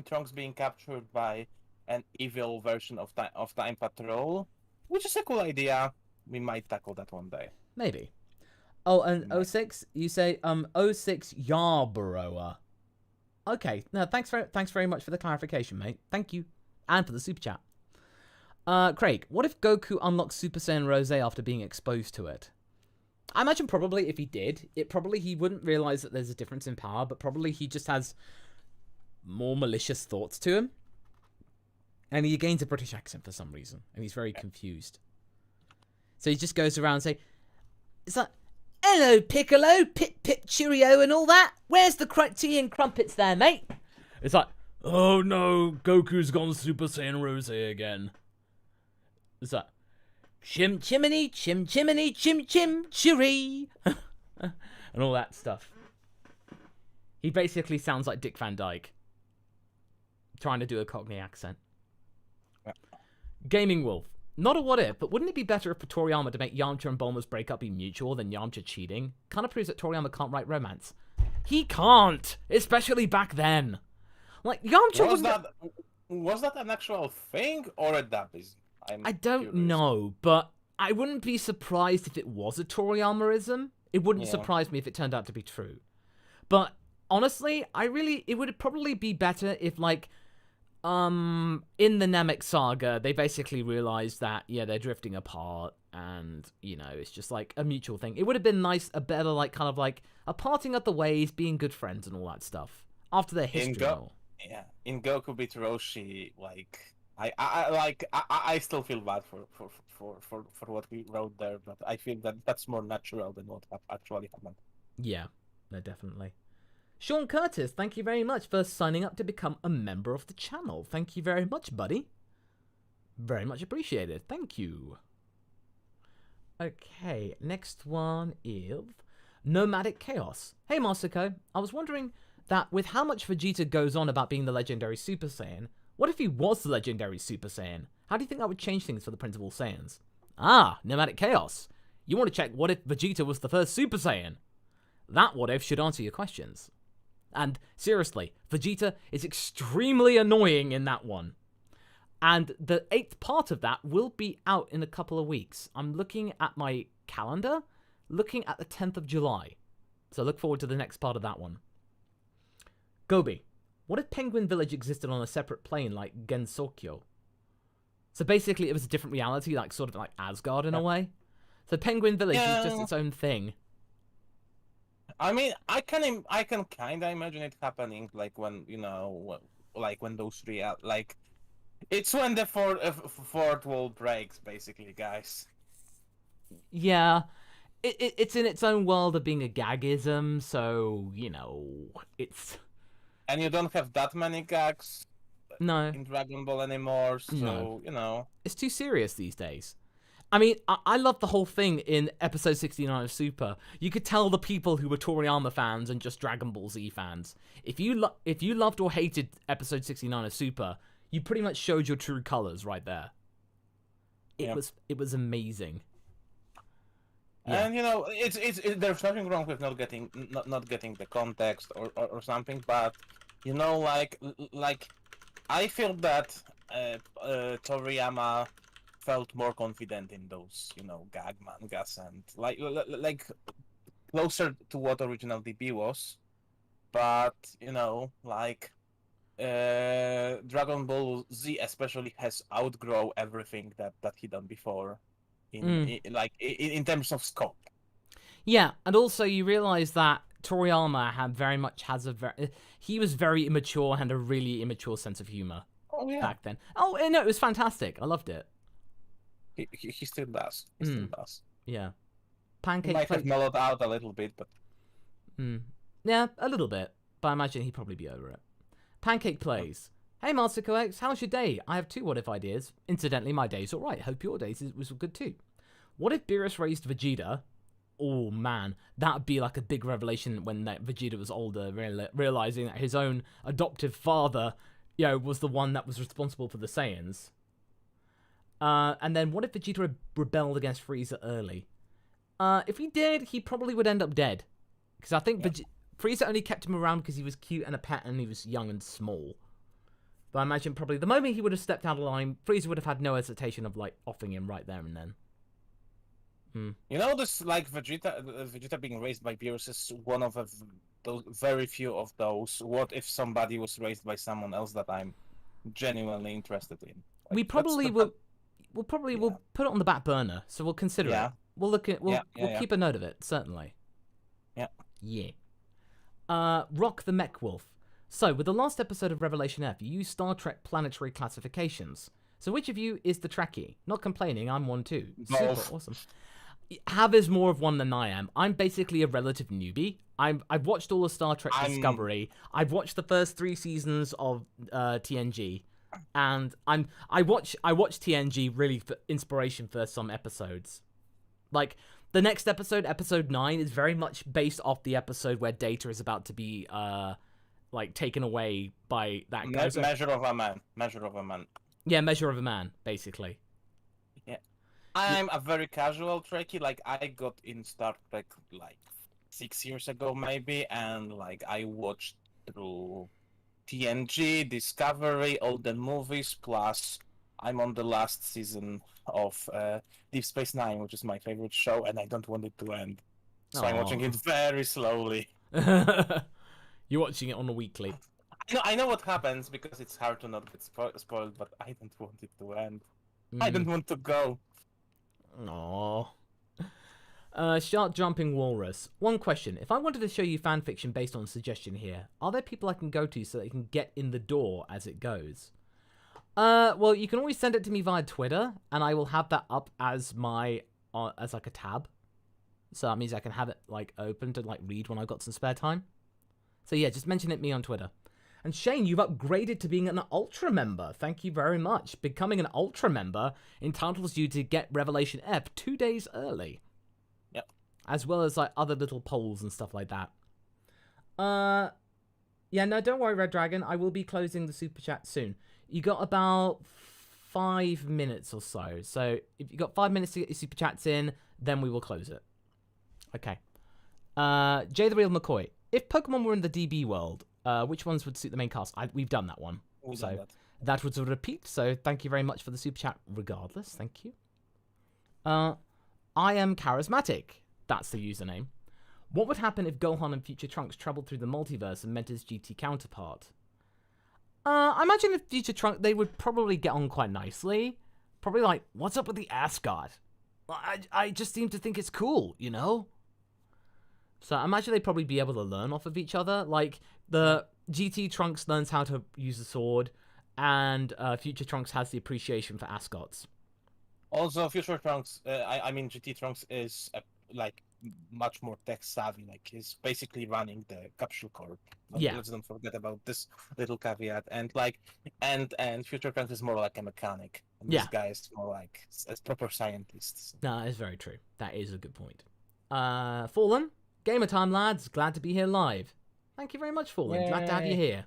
Speaker 2: Trunks being captured by an evil version of Time Patrol, which is a cool idea. We might tackle that one day.
Speaker 1: Maybe. Oh, and 06, you say 06 Yarborough. Okay, no, thanks very much for the clarification, mate. Thank you, and for the super chat. Craig, what if Goku unlocks Super Saiyan Rose after being exposed to it? I imagine probably if he did, he wouldn't realize that there's a difference in power, but probably he just has more malicious thoughts to him, and he gains a British accent for some reason, and he's very confused. So he just goes around and say, "It's like, hello, Piccolo, pip cheerio and all that. Where's the tea and crumpets there, mate?" It's like, "Oh no, Goku's gone Super Saiyan Rose again." It's like, "Chim chimney, chim chimney, chim chim chiri," and all that stuff. He basically sounds like Dick Van Dyke trying to do a Cockney accent. Gaming Wolf. Not a what if, but wouldn't it be better if for Toriyama to make Yamcha and Bulma's breakup be mutual than Yamcha cheating? Kind of proves that Toriyama can't write romance. He can't, especially back then. Like Yamcha
Speaker 2: was that an actual thing or a dubism?
Speaker 1: I don't know, but I wouldn't be surprised if it was a Toriyamaism. It wouldn't surprise me if it turned out to be true. But honestly, it would probably be better if like in the Namek saga, they basically realized that, they're drifting apart, and, it's just, like, a mutual thing. It would have been nice, a better, like, kind of, like, a parting of the ways, being good friends and all that stuff. After their history.
Speaker 2: In Goku beat Roshi, like, I still feel bad for what we wrote there, but I feel that that's more natural than what actually happened.
Speaker 1: Yeah, no, definitely. Sean Curtis, thank you very much for signing up to become a member of the channel. Thank you very much, buddy. Very much appreciated. Thank you. Okay, next one is Nomadic Chaos. Hey, Masako, I was wondering that with how much Vegeta goes on about being the legendary Super Saiyan, what if he was the legendary Super Saiyan? How do you think that would change things for the principal Saiyans? Ah, Nomadic Chaos. You want to check what if Vegeta was the first Super Saiyan? That what if should answer your questions. And seriously, Vegeta is extremely annoying in that one. And the 8th part of that will be out in a couple of weeks. I'm looking at my calendar, looking at the 10th of July. So look forward to the next part of that one. Gobi, what if Penguin Village existed on a separate plane like Gensokyo? So basically it was a different reality, like sort of like Asgard in a way. So Penguin Village is just its own thing.
Speaker 2: I mean, I can kind of imagine it happening, like when like when those three like, it's when the fourth wall breaks, basically, guys.
Speaker 1: Yeah, it's in its own world of being a gagism, so it's.
Speaker 2: And you don't have that many gags.
Speaker 1: No.
Speaker 2: In Dragon Ball anymore, so
Speaker 1: it's too serious these days. I mean, I love the whole thing in episode 69 of Super. You could tell the people who were Toriyama fans and just DragonBallZ fans. If you loved or hated episode 69 of Super, you pretty much showed your true colors right there. It was amazing. Yeah.
Speaker 2: And it's there's nothing wrong with not getting the context or something, but like I feel that Toriyama felt more confident in those, gag mangas and like closer to what original DB was, but Dragon Ball Z especially has outgrow everything that he done before, in terms of scope.
Speaker 1: Yeah, and also you realize that Toriyama he was very immature and had a really immature sense of humor
Speaker 2: Oh yeah,
Speaker 1: back then. Oh no, it was fantastic. I loved it.
Speaker 2: he still does. He still does.
Speaker 1: Yeah,
Speaker 2: He
Speaker 1: Pancake
Speaker 2: might have
Speaker 1: Plate.
Speaker 2: mellowed out a little bit, but
Speaker 1: Yeah, a little bit, but I imagine he'd probably be over it. Pancake plays. Hey, Master Coex, how's your day? I have 2 what if ideas. Incidentally, my day's alright. Hope your day was good too. What if Beerus raised Vegeta? Oh man, that'd be like a big revelation when Vegeta was older, realizing that his own adoptive father, was the one that was responsible for the Saiyans. And then what if Vegeta rebelled against Frieza early? If he did, he probably would end up dead. Because I think Frieza only kept him around because he was cute and a pet and he was young and small. But I imagine probably the moment he would have stepped out of line, Frieza would have had no hesitation of offing him right there and then.
Speaker 2: This Vegeta being raised by Beerus is one of those very few of those. What if somebody was raised by someone else that I'm genuinely interested in?
Speaker 1: We probably will. We'll put it on the back burner, so we'll consider it. We'll look at. We'll keep a note of it, certainly.
Speaker 2: Yeah.
Speaker 1: Yeah. Rock the Mech Wolf. So, with the last episode of Revelation F, you used Star Trek planetary classifications. So, which of you is the Trekkie? Not complaining, I'm one too. Super awesome. Hav is more of one than I am. I'm basically a relative newbie. I've watched all of Star Trek Discovery. I've watched the first 3 seasons of TNG, and I watch TNG really for inspiration for some episodes. Like the next episode, episode 9, is very much based off the episode where Data is about to be taken away by that guy.
Speaker 2: Measure of a Man.
Speaker 1: Yeah, Measure of a Man, basically.
Speaker 2: Yeah. I'm a very casual Trekkie. I got in Star Trek 6 years ago maybe, and I watched through TNG, Discovery, all the movies, plus I'm on the last season of Deep Space Nine, which is my favorite show, and I don't want it to end. So I'm watching it very slowly.
Speaker 1: You're watching it on a weekly.
Speaker 2: I know what happens because it's hard to not get spoiled, but I don't want it to end. I don't want to go.
Speaker 1: Aww. Shark Jumping Walrus. One question. If I wanted to show you fanfiction based on a suggestion here, are there people I can go to so they can get in the door as it goes? Well, you can always send it to me via Twitter, and I will have that up as as a tab. So that means I can have it open to read when I've got some spare time. So yeah, just mention it me on Twitter. And Shane, you've upgraded to being an Ultra member. Thank you very much. Becoming an Ultra member entitles you to get Revelation F 2 days early.
Speaker 2: Yep.
Speaker 1: As well as other little polls and stuff like that. Yeah, no, don't worry, Red Dragon. I will be closing the super chat soon. You got about 5 minutes or so. So if you got 5 minutes to get your super chats in, then we will close it. Okay. Jay the Real McCoy. If Pokemon were in the DB world, which ones would suit the main cast? We've done that one. That was a repeat, so thank you very much for the super chat regardless. Thank you. I am charismatic. That's the username. What would happen if Gohan and Future Trunks traveled through the multiverse and met his GT counterpart? I imagine if Future Trunks, they would probably get on quite nicely. Probably what's up with the ascot? I just seem to think it's cool, you know? So I imagine they'd probably be able to learn off of each other. The GT Trunks learns how to use a sword, and Future Trunks has the appreciation for ascots.
Speaker 2: Also, Future Trunks, GT Trunks is much more tech savvy. He's basically running the capsule corp. Let's don't forget about this little caveat. And and Future Trunks is more like a mechanic. And this guy is more like a proper scientist.
Speaker 1: No, that is very true. That is a good point. Fallen, gamer time, lads. Glad to be here live. Thank you very much, Fallen. Yay. Glad to have you here.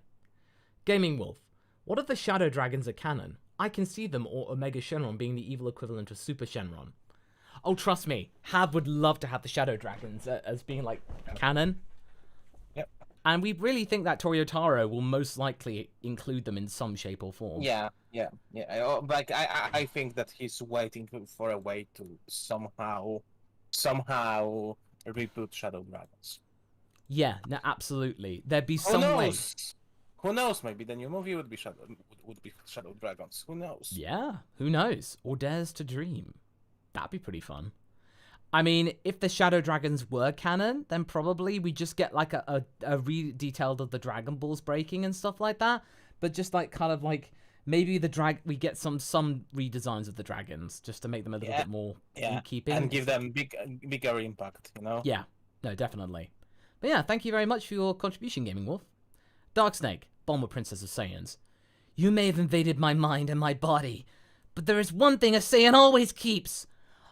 Speaker 1: Gaming Wolf. What if the Shadow Dragons are canon? I can see them or Omega Shenron being the evil equivalent of Super Shenron. Oh, trust me, Hav would love to have the Shadow Dragons as being canon.
Speaker 2: Yep.
Speaker 1: And we really think that Toyotaro will most likely include them in some shape or form.
Speaker 2: Yeah. Like I think that he's waiting for a way to somehow reboot Shadow Dragons.
Speaker 1: Yeah, no, absolutely. There'd be
Speaker 2: Who
Speaker 1: some way.
Speaker 2: knows? Who knows? Maybe the new movie would be Shadow Dragons. Who knows?
Speaker 1: Yeah, who knows? Or dares to dream. That'd be pretty fun. I mean, if the Shadow Dragons were canon, then probably we just get like a re-detailed of the Dragon Balls breaking and stuff like that. But just like kind of like maybe we get some redesigns of the dragons just to make them a little bit more in keeping
Speaker 2: and give them bigger impact. You know?
Speaker 1: Yeah, no, definitely. But yeah, thank you very much for your contribution, Gaming Wolf. Dark Snake, Bulma Princess of Saiyans. You may have invaded my mind and my body, but there is one thing a Saiyan always keeps.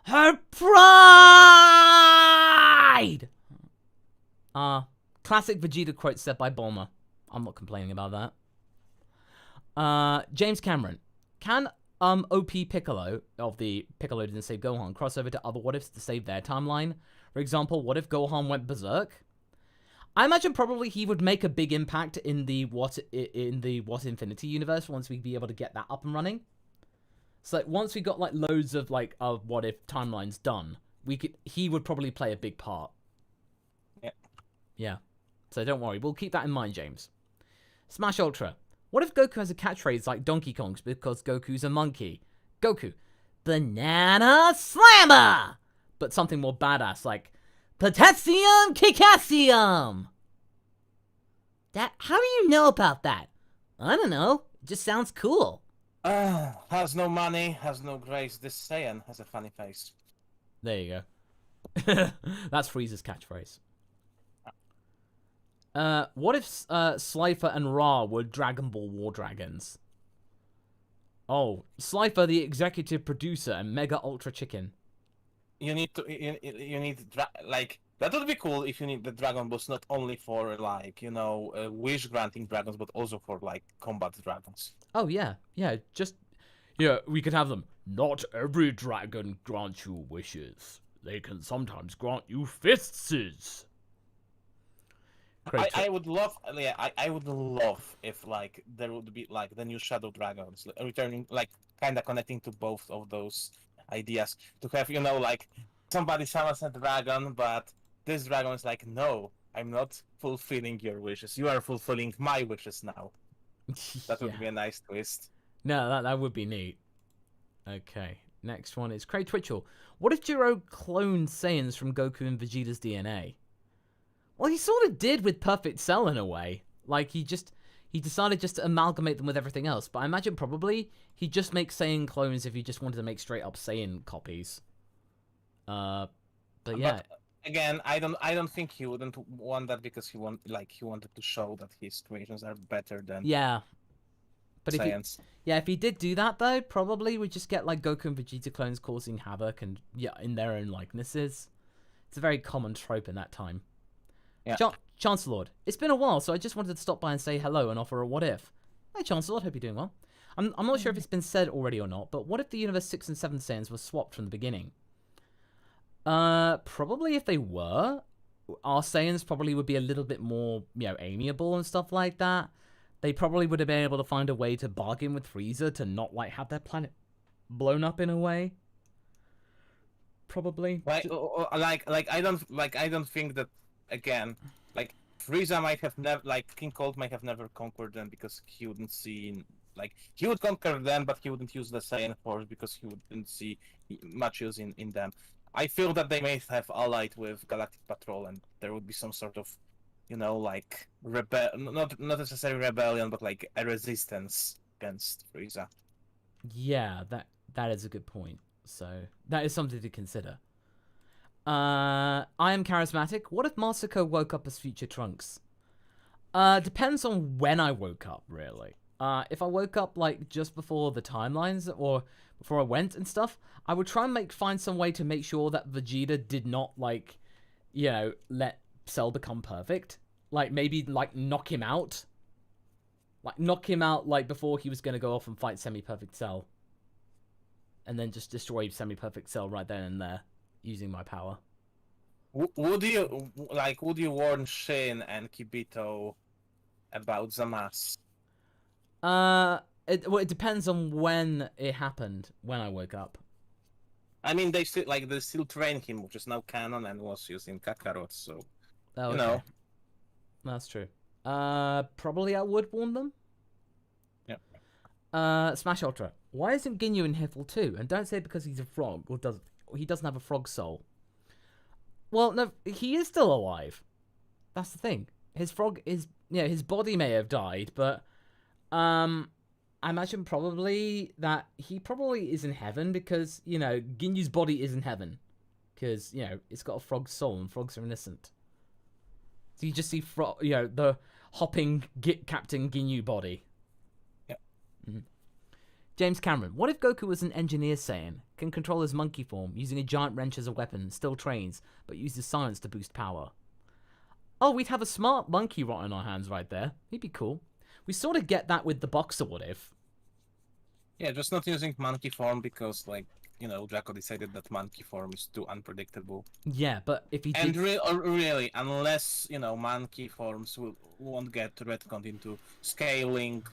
Speaker 1: Her pride! Classic Vegeta quote said by Bulma. I'm not complaining about that. James Cameron. Can OP Piccolo, of the Piccolo Didn't Save Gohan, cross over to other what ifs to save their timeline? For example, what if Gohan went berserk? I imagine probably he would make a big impact in the What Infinity universe once we'd be able to get that up and running. So like, once we got like loads of like what if timelines done, he would probably play a big part. Yeah. So don't worry, we'll keep that in mind, James. Smash Ultra. What if Goku has a catchphrase like Donkey Kong's because Goku's a monkey? Goku, Banana Slammer! But something more badass like Potassium Kikassium!
Speaker 3: How do you know about that? I don't know. It just sounds cool.
Speaker 2: Has no money, has no grace. This Saiyan has a funny face.
Speaker 1: There you go. That's Frieza's catchphrase. What if Slifer and Ra were Dragon Ball War Dragons? Oh, Slifer, the executive producer, and Mega Ultra Chicken.
Speaker 2: You need like that would be cool if you need the Dragon Balls not only for like wish granting dragons, but also for like combat dragons.
Speaker 1: Oh yeah, we could have them. Not every dragon grants you wishes. They can sometimes grant you fists.
Speaker 2: I would love, I would love if like there would be like the new Shadow Dragons returning, like kind of connecting to both of those ideas. To have like somebody summons a dragon, but this dragon is like, no, I'm not fulfilling your wishes. You are fulfilling my wishes now. That would be a nice twist.
Speaker 1: No, that would be neat. Okay, next one is Craig Twitchell. What if Jiro cloned Saiyans from Goku and Vegeta's DNA? Well, he sort of did with Perfect Cell in a way. Like, he decided just to amalgamate them with everything else. But I imagine probably he'd just make Saiyan clones if he just wanted to make straight up Saiyan copies. But yeah.
Speaker 2: But again, I don't think he wouldn't want that because he wanted to show that his creations are better than
Speaker 1: But
Speaker 2: Saiyans.
Speaker 1: if he did do that though, probably we'd just get like Goku and Vegeta clones causing havoc and in their own likenesses. It's a very common trope in that time.
Speaker 2: Yeah.
Speaker 1: Chancellor, it's been a while, so I just wanted to stop by and say hello and offer a what if. Hey Chancellor, hope you're doing well. I'm not sure if it's been said already or not, but what if the Universe 6 and 7 Saiyans were swapped from the beginning? Probably if they were, our Saiyans probably would be a little bit more, amiable and stuff like that. They probably would have been able to find a way to bargain with Frieza to not like have their planet blown up in a way. Probably.
Speaker 2: I don't think that. Again, like Frieza might have never, King Cold might have never conquered them because he wouldn't see, he would conquer them, but he wouldn't use the Saiyan Force because he wouldn't see much use in them. I feel that they may have allied with Galactic Patrol, and there would be some sort of, not necessarily rebellion, but like a resistance against Frieza.
Speaker 1: Yeah, that is a good point. So that is something to consider. I am charismatic. What if Masako woke up as future Trunks? Depends on when I woke up, really. If I woke up like just before the timelines or before I went and stuff, I would try and find some way to make sure that Vegeta did not let Cell become perfect. Like maybe knock him out. Before he was gonna go off and fight Semi-Perfect Cell. And then just destroy Semi-Perfect Cell right then and there. Using my power.
Speaker 2: Would you warn Shin and Kibito about the mask?
Speaker 1: It depends on when it happened. When I woke up.
Speaker 2: I mean, they still train him, which is now canon and was used in Kakarot. So
Speaker 1: Oh,
Speaker 2: you
Speaker 1: okay.
Speaker 2: know,
Speaker 1: That's true. Probably I would warn them.
Speaker 2: yeah.
Speaker 1: Smash Ultra. Why isn't Ginyu in Hiffle too? And don't say because he's a frog or he doesn't have a frog soul. Well, no, he is still alive. That's the thing. His body may have died, but I imagine probably that he probably is in heaven because Ginyu's body is in heaven because it's got a frog soul and frogs are innocent. So you just see the hopping Captain Ginyu body.
Speaker 2: Yep.
Speaker 1: Mm-hmm. James Cameron. What if Goku was an engineer Saiyan, can control his monkey form, using a giant wrench as a weapon, still trains, but uses silence to boost power? Oh, we'd have a smart monkey rot on our hands right there. He'd be cool. We sort of get that with the Boxer What If.
Speaker 2: Yeah, just not using monkey form because, Draco decided that monkey form is too unpredictable.
Speaker 1: Yeah, but if he did...
Speaker 2: And really, unless, monkey forms won't get retconned into scaling,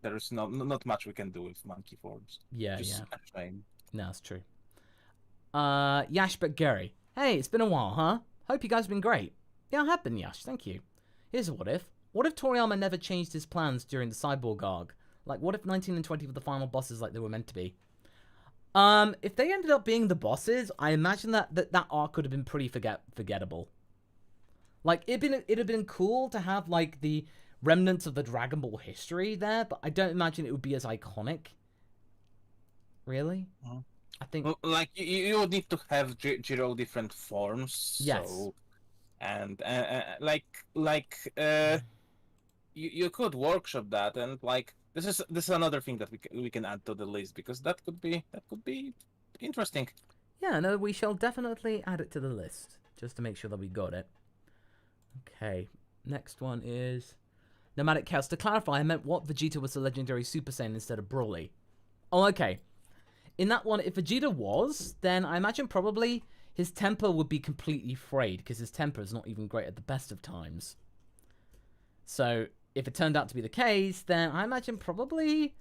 Speaker 2: there's not much we can do with monkey forms.
Speaker 1: Yeah,
Speaker 2: just
Speaker 1: yeah.
Speaker 2: a shame.
Speaker 1: No, that's true. Yash but Gary. Hey, it's been a while, huh? Hope you guys have been great. Yeah, I have been, Yash, thank you. Here's a what if. What if Toriyama never changed his plans during the Cyborg arc? Like, what if 19 and 20 were the final bosses like they were meant to be? If they ended up being the bosses, I imagine that arc could have been pretty forgettable. Like, it'd have been cool to have, like, the remnants of the Dragon Ball history there, but I don't imagine it would be as iconic. Really?
Speaker 2: Mm-hmm.
Speaker 1: I think...
Speaker 2: Well, you would need to have Jiro different forms.
Speaker 1: Yes.
Speaker 2: So, and, you could workshop that, and, this is another thing that we can add to the list, because that could be interesting.
Speaker 1: Yeah, no, we shall definitely add it to the list, just to make sure that we got it. Okay, next one is Nomadic Chaos. To clarify, I meant what Vegeta was a legendary Super Saiyan instead of Broly. Oh, okay. In that one, if Vegeta was, then I imagine probably his temper would be completely frayed, because his temper is not even great at the best of times. So, if it turned out to be the case, then I imagine probably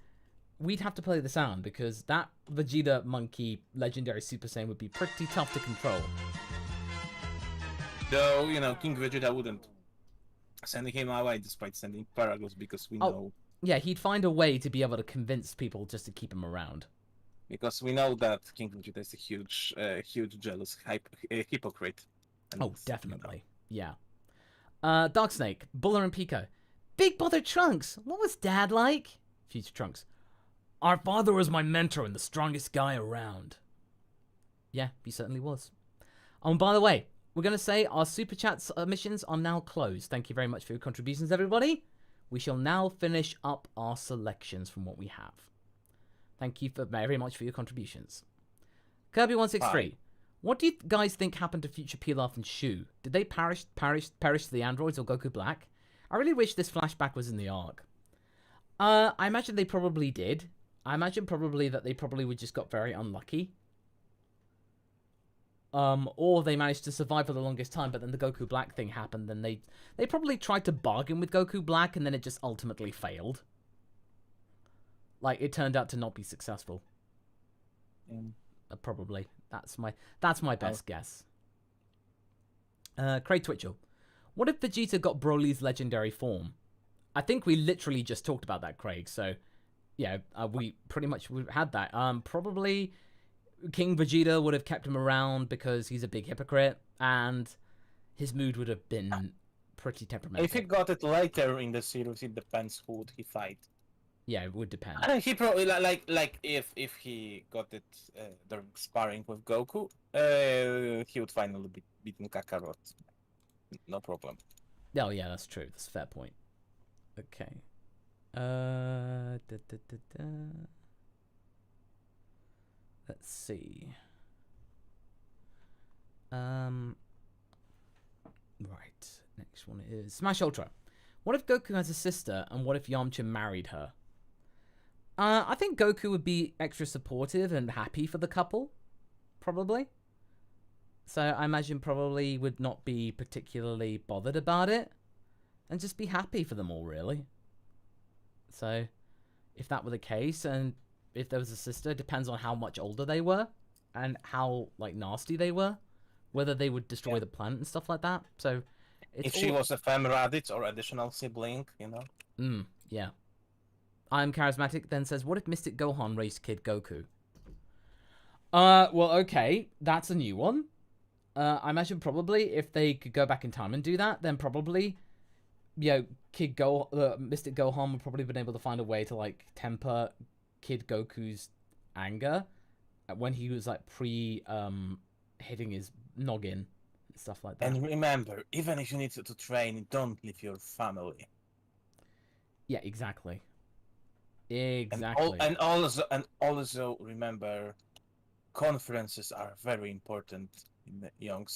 Speaker 1: we'd have to play the sound, because that Vegeta Monkey Legendary Super Saiyan would be pretty tough to control.
Speaker 2: Though, King Vegeta wouldn't send him away despite sending Paragus, because we know...
Speaker 1: Yeah, he'd find a way to be able to convince people just to keep him around.
Speaker 2: Because we know that King Vegeta is a huge jealous hypocrite. And
Speaker 1: oh, definitely. Yeah. Dark Snake, Buller and Pico. Big Brother Trunks, what was Dad like? Future Trunks. Our father was my mentor and the strongest guy around. Yeah, he certainly was. Oh, and by the way, we're going to say our Super Chat submissions are now closed. Thank you very much for your contributions, everybody. We shall now finish up our selections from what we have. Thank you very much for your contributions. Kirby163. What do you guys think happened to Future Pilaf and Shu? Did they perish to the androids or Goku Black? I really wish this flashback was in the arc. I imagine they probably did. I imagine probably that they probably just got very unlucky. Or they managed to survive for the longest time, but then the Goku Black thing happened, and they probably tried to bargain with Goku Black, and then it just ultimately failed. Like, it turned out to not be successful. Probably. That's my best guess. Craig Twitchell. What if Vegeta got Broly's legendary form? I think we literally just talked about that, Craig. So, yeah, we pretty much had that. Probably King Vegeta would have kept him around because he's a big hypocrite, and his mood would have been pretty temperamental.
Speaker 2: If he got it later in the series, it depends who would he fight.
Speaker 1: Yeah, it would depend.
Speaker 2: He probably if he got it during sparring with Goku, he would finally be beaten Kakarot. No problem.
Speaker 1: Oh yeah, that's true. That's a fair point. Okay. Let's see. Right. Next one is Smash Ultra. What if Goku has a sister, and what if Yamcha married her? I think Goku would be extra supportive and happy for the couple. Probably. So I imagine probably would not be particularly bothered about it, and just be happy for them all, really. So, if that were the case, and if there was a sister, it depends on how much older they were, and how like nasty they were, whether they would destroy the planet and stuff like that. So,
Speaker 2: if she was a femradit or additional sibling, you know.
Speaker 1: Yeah. I'm Charismatic then says, what if Mystic Gohan raised Kid Goku? Well, okay, that's a new one. I imagine probably if they could go back in time and do that, then probably, Mystic Gohan would probably been able to find a way to like temper Kid Goku's anger when he was like hitting his noggin and stuff like that.
Speaker 2: And remember, even if you need to train, don't leave your family.
Speaker 1: Yeah, exactly. Exactly.
Speaker 2: And also remember, conferences are very important in the young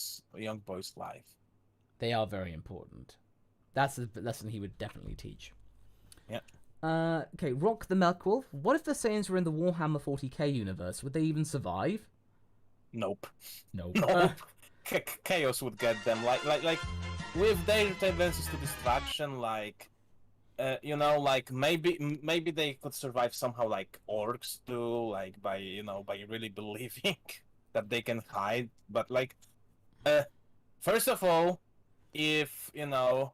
Speaker 2: boy's life.
Speaker 1: They are very important. That's a lesson he would definitely teach.
Speaker 2: Yeah.
Speaker 1: Okay, Rock the Melkwolf. What if the Saiyans were in the Warhammer 40k universe? Would they even survive?
Speaker 2: Nope.
Speaker 1: Nope.
Speaker 2: Nope. Chaos would get them. Like with their tendencies to distraction, maybe they could survive somehow, like orcs do, like by really believing that they can hide. But first of all, if the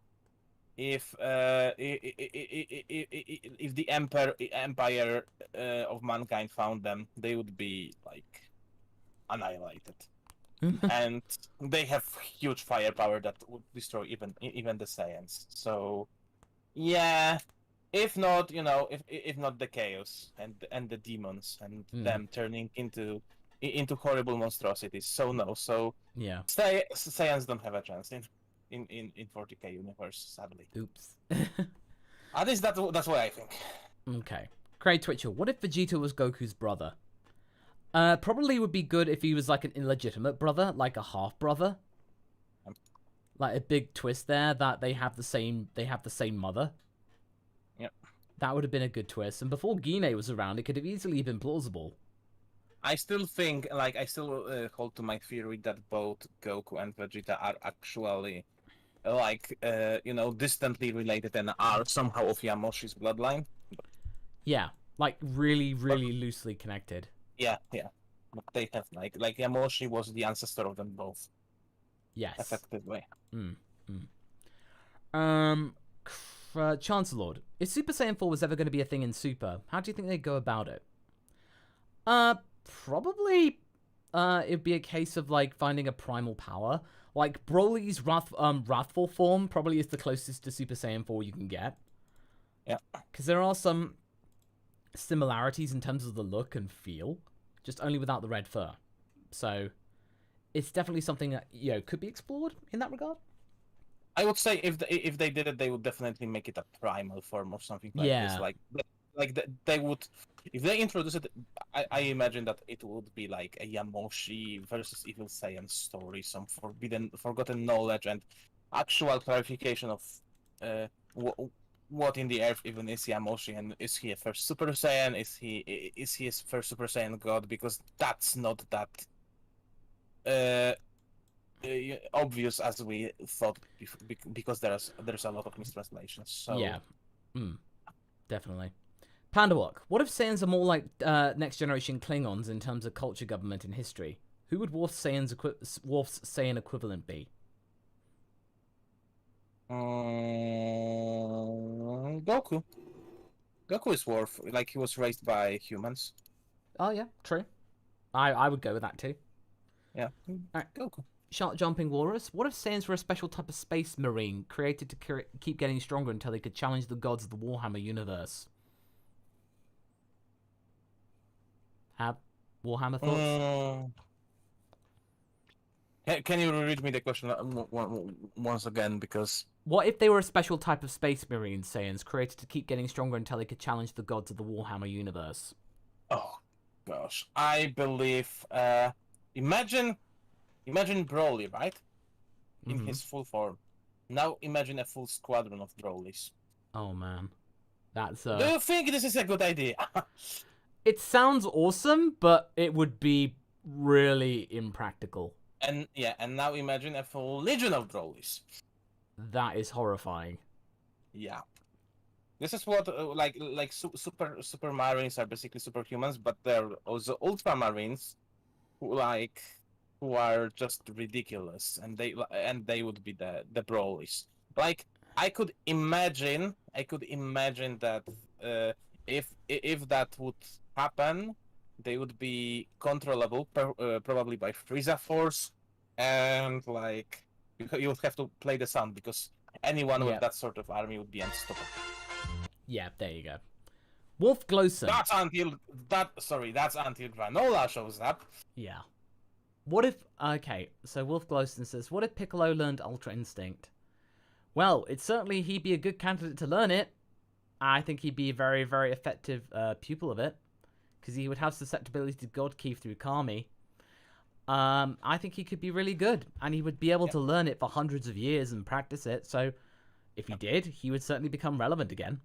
Speaker 2: empire of mankind found them, they would be like annihilated. And they have huge firepower that would destroy even the Saiyans. So yeah, if not the chaos and the demons and them turning into horrible monstrosities. So no,
Speaker 1: yeah,
Speaker 2: Saiyans don't have a chance in 40k universe, sadly.
Speaker 1: Oops.
Speaker 2: At least that's what I think.
Speaker 1: Okay. Craig Twitcher, what if Vegeta was Goku's brother? Probably would be good if he was like an illegitimate brother, like a half brother. Like a big twist there that they have the same mother.
Speaker 2: Yep.
Speaker 1: That would have been a good twist. And before Gine was around, it could have easily been plausible.
Speaker 2: I still think, I still hold to my theory that both Goku and Vegeta are actually, distantly related and are somehow of Yamoshi's bloodline.
Speaker 1: Yeah, like really, really loosely connected.
Speaker 2: Yeah. But they have, like Yamoshi was the ancestor of them both.
Speaker 1: Yes.
Speaker 2: Effectively.
Speaker 1: Chancellor, if Super Saiyan 4 was ever going to be a thing in Super, how do you think they'd go about it? Probably, it'd be a case of, like, finding a primal power. Like, Broly's wrathful form probably is the closest to Super Saiyan 4 you can get.
Speaker 2: Yeah.
Speaker 1: Because there are some similarities in terms of the look and feel, just only without the red fur. So, it's definitely something that, could be explored in that regard.
Speaker 2: I would say if they did it, they would definitely make it a primal form or something like this. They would, if they introduce it, I imagine that it would be like a Yamoshi versus Evil Saiyan story, some forgotten knowledge and actual clarification of what in the earth even is Yamoshi, and is he a first Super Saiyan? Is he a first Super Saiyan God? Because that's not that obvious as we thought, because there's a lot of mistranslations. So
Speaker 1: yeah, definitely. Pandawok, what if Saiyans are more like next generation Klingons in terms of culture, government, and history? Who would Worf's Saiyan equivalent be?
Speaker 2: Goku. Goku is Worf. Like, he was raised by humans.
Speaker 1: Oh yeah, true. I would go with that too.
Speaker 2: Yeah.
Speaker 1: Alright.
Speaker 2: Goku.
Speaker 1: Shark Jumping Walrus, what if Saiyans were a special type of space marine created to keep getting stronger until they could challenge the gods of the Warhammer universe? Have Warhammer thoughts?
Speaker 2: Can you read me the question once again? Because
Speaker 1: what if they were a special type of space marine Saiyans created to keep getting stronger until they could challenge the gods of the Warhammer universe?
Speaker 2: Oh gosh, I believe. Imagine Broly, right? In his full form. Now imagine a full squadron of Brolys.
Speaker 1: Oh man, that's.
Speaker 2: Do you think this is a good idea?
Speaker 1: It sounds awesome, but it would be really impractical.
Speaker 2: And yeah, and now imagine a full legion of Brolys.
Speaker 1: That is horrifying.
Speaker 2: Yeah. This is what super marines are basically superhumans, but they're also ultramarines who are just ridiculous, and they would be the Brolys. Like I could imagine that if that would happen, they would be controllable probably by Frieza Force, and like you would have to play the sound because anyone with
Speaker 1: Yep.
Speaker 2: that sort of army would be unstoppable.
Speaker 1: Yeah, there you go. Wolf Glowson.
Speaker 2: That's until Granola shows up.
Speaker 1: Yeah. What if... Okay, so Wolf Glowson says, what if Piccolo learned Ultra Instinct? Well, it's certainly he'd be a good candidate to learn it. I think he'd be a very, very effective pupil of it. Because he would have susceptibility to God Ki through Kami. I think he could be really good. And he would be able to learn it for hundreds of years and practice it. So if he did, he would certainly become relevant again.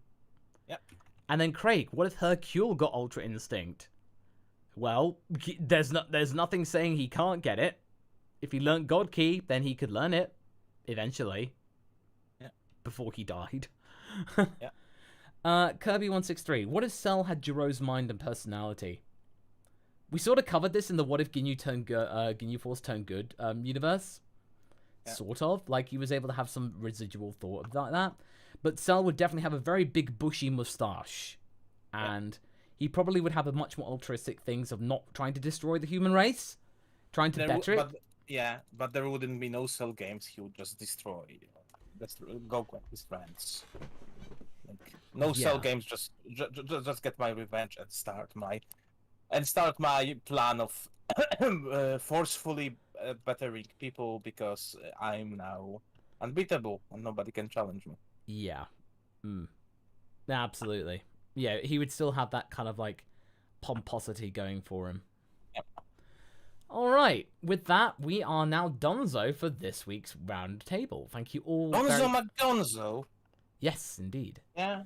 Speaker 2: Yep.
Speaker 1: And then Craig, what if Hercule got Ultra Instinct? Well, there's nothing saying he can't get it. If he learned God Ki, then he could learn it eventually.
Speaker 2: Yeah.
Speaker 1: Before he died.
Speaker 2: Yeah.
Speaker 1: Kirby163, what if Cell had Jiro's mind and personality? We sort of covered this in the what if Ginyu Force turned good universe.
Speaker 2: Yeah.
Speaker 1: Sort of. Like he was able to have some residual thought like that. But Cell would definitely have a very big bushy mustache. And he probably would have a much more altruistic things of not trying to destroy the human race. Trying to better it.
Speaker 2: But there wouldn't be no Cell games. He would just destroy. Goku and his friends. Like, no Cell games. Just get my revenge and start my plan of forcefully bettering people because I'm now unbeatable and nobody can challenge me.
Speaker 1: Yeah. Absolutely. Yeah, he would still have that kind of like pomposity going for him.
Speaker 2: Yep.
Speaker 1: All right. With that, we are now donezo for this week's round table. Thank you all.
Speaker 2: Gonzo.
Speaker 1: Yes, indeed.
Speaker 2: Yeah.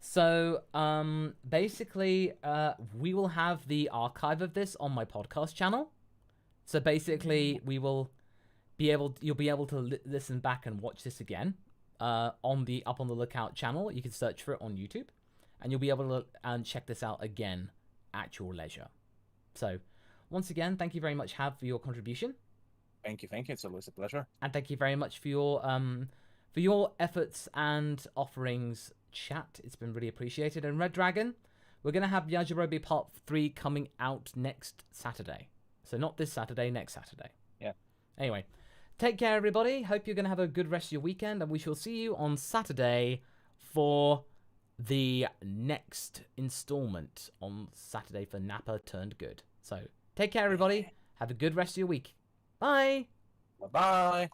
Speaker 1: So, basically, we will have the archive of this on my podcast channel. So basically, you'll be able to listen back and watch this again. On the Up on the Lookout channel. You can search for it on YouTube. And you'll be able to check this out again at your leisure. So, once again, thank you very much, Hav, for your contribution.
Speaker 2: Thank you. It's always a pleasure.
Speaker 1: And thank you very much for your efforts and offerings, chat. It's been really appreciated. And Red Dragon, we're going to have Yajirobe Part 3 coming out next Saturday. So not this Saturday, next Saturday.
Speaker 2: Yeah.
Speaker 1: Anyway. Take care, everybody. Hope you're going to have a good rest of your weekend, and we shall see you on Saturday for the next installment on Saturday for Nappa Turned Good. So, take care, everybody. Have a good rest of your week. Bye.
Speaker 2: Bye-bye.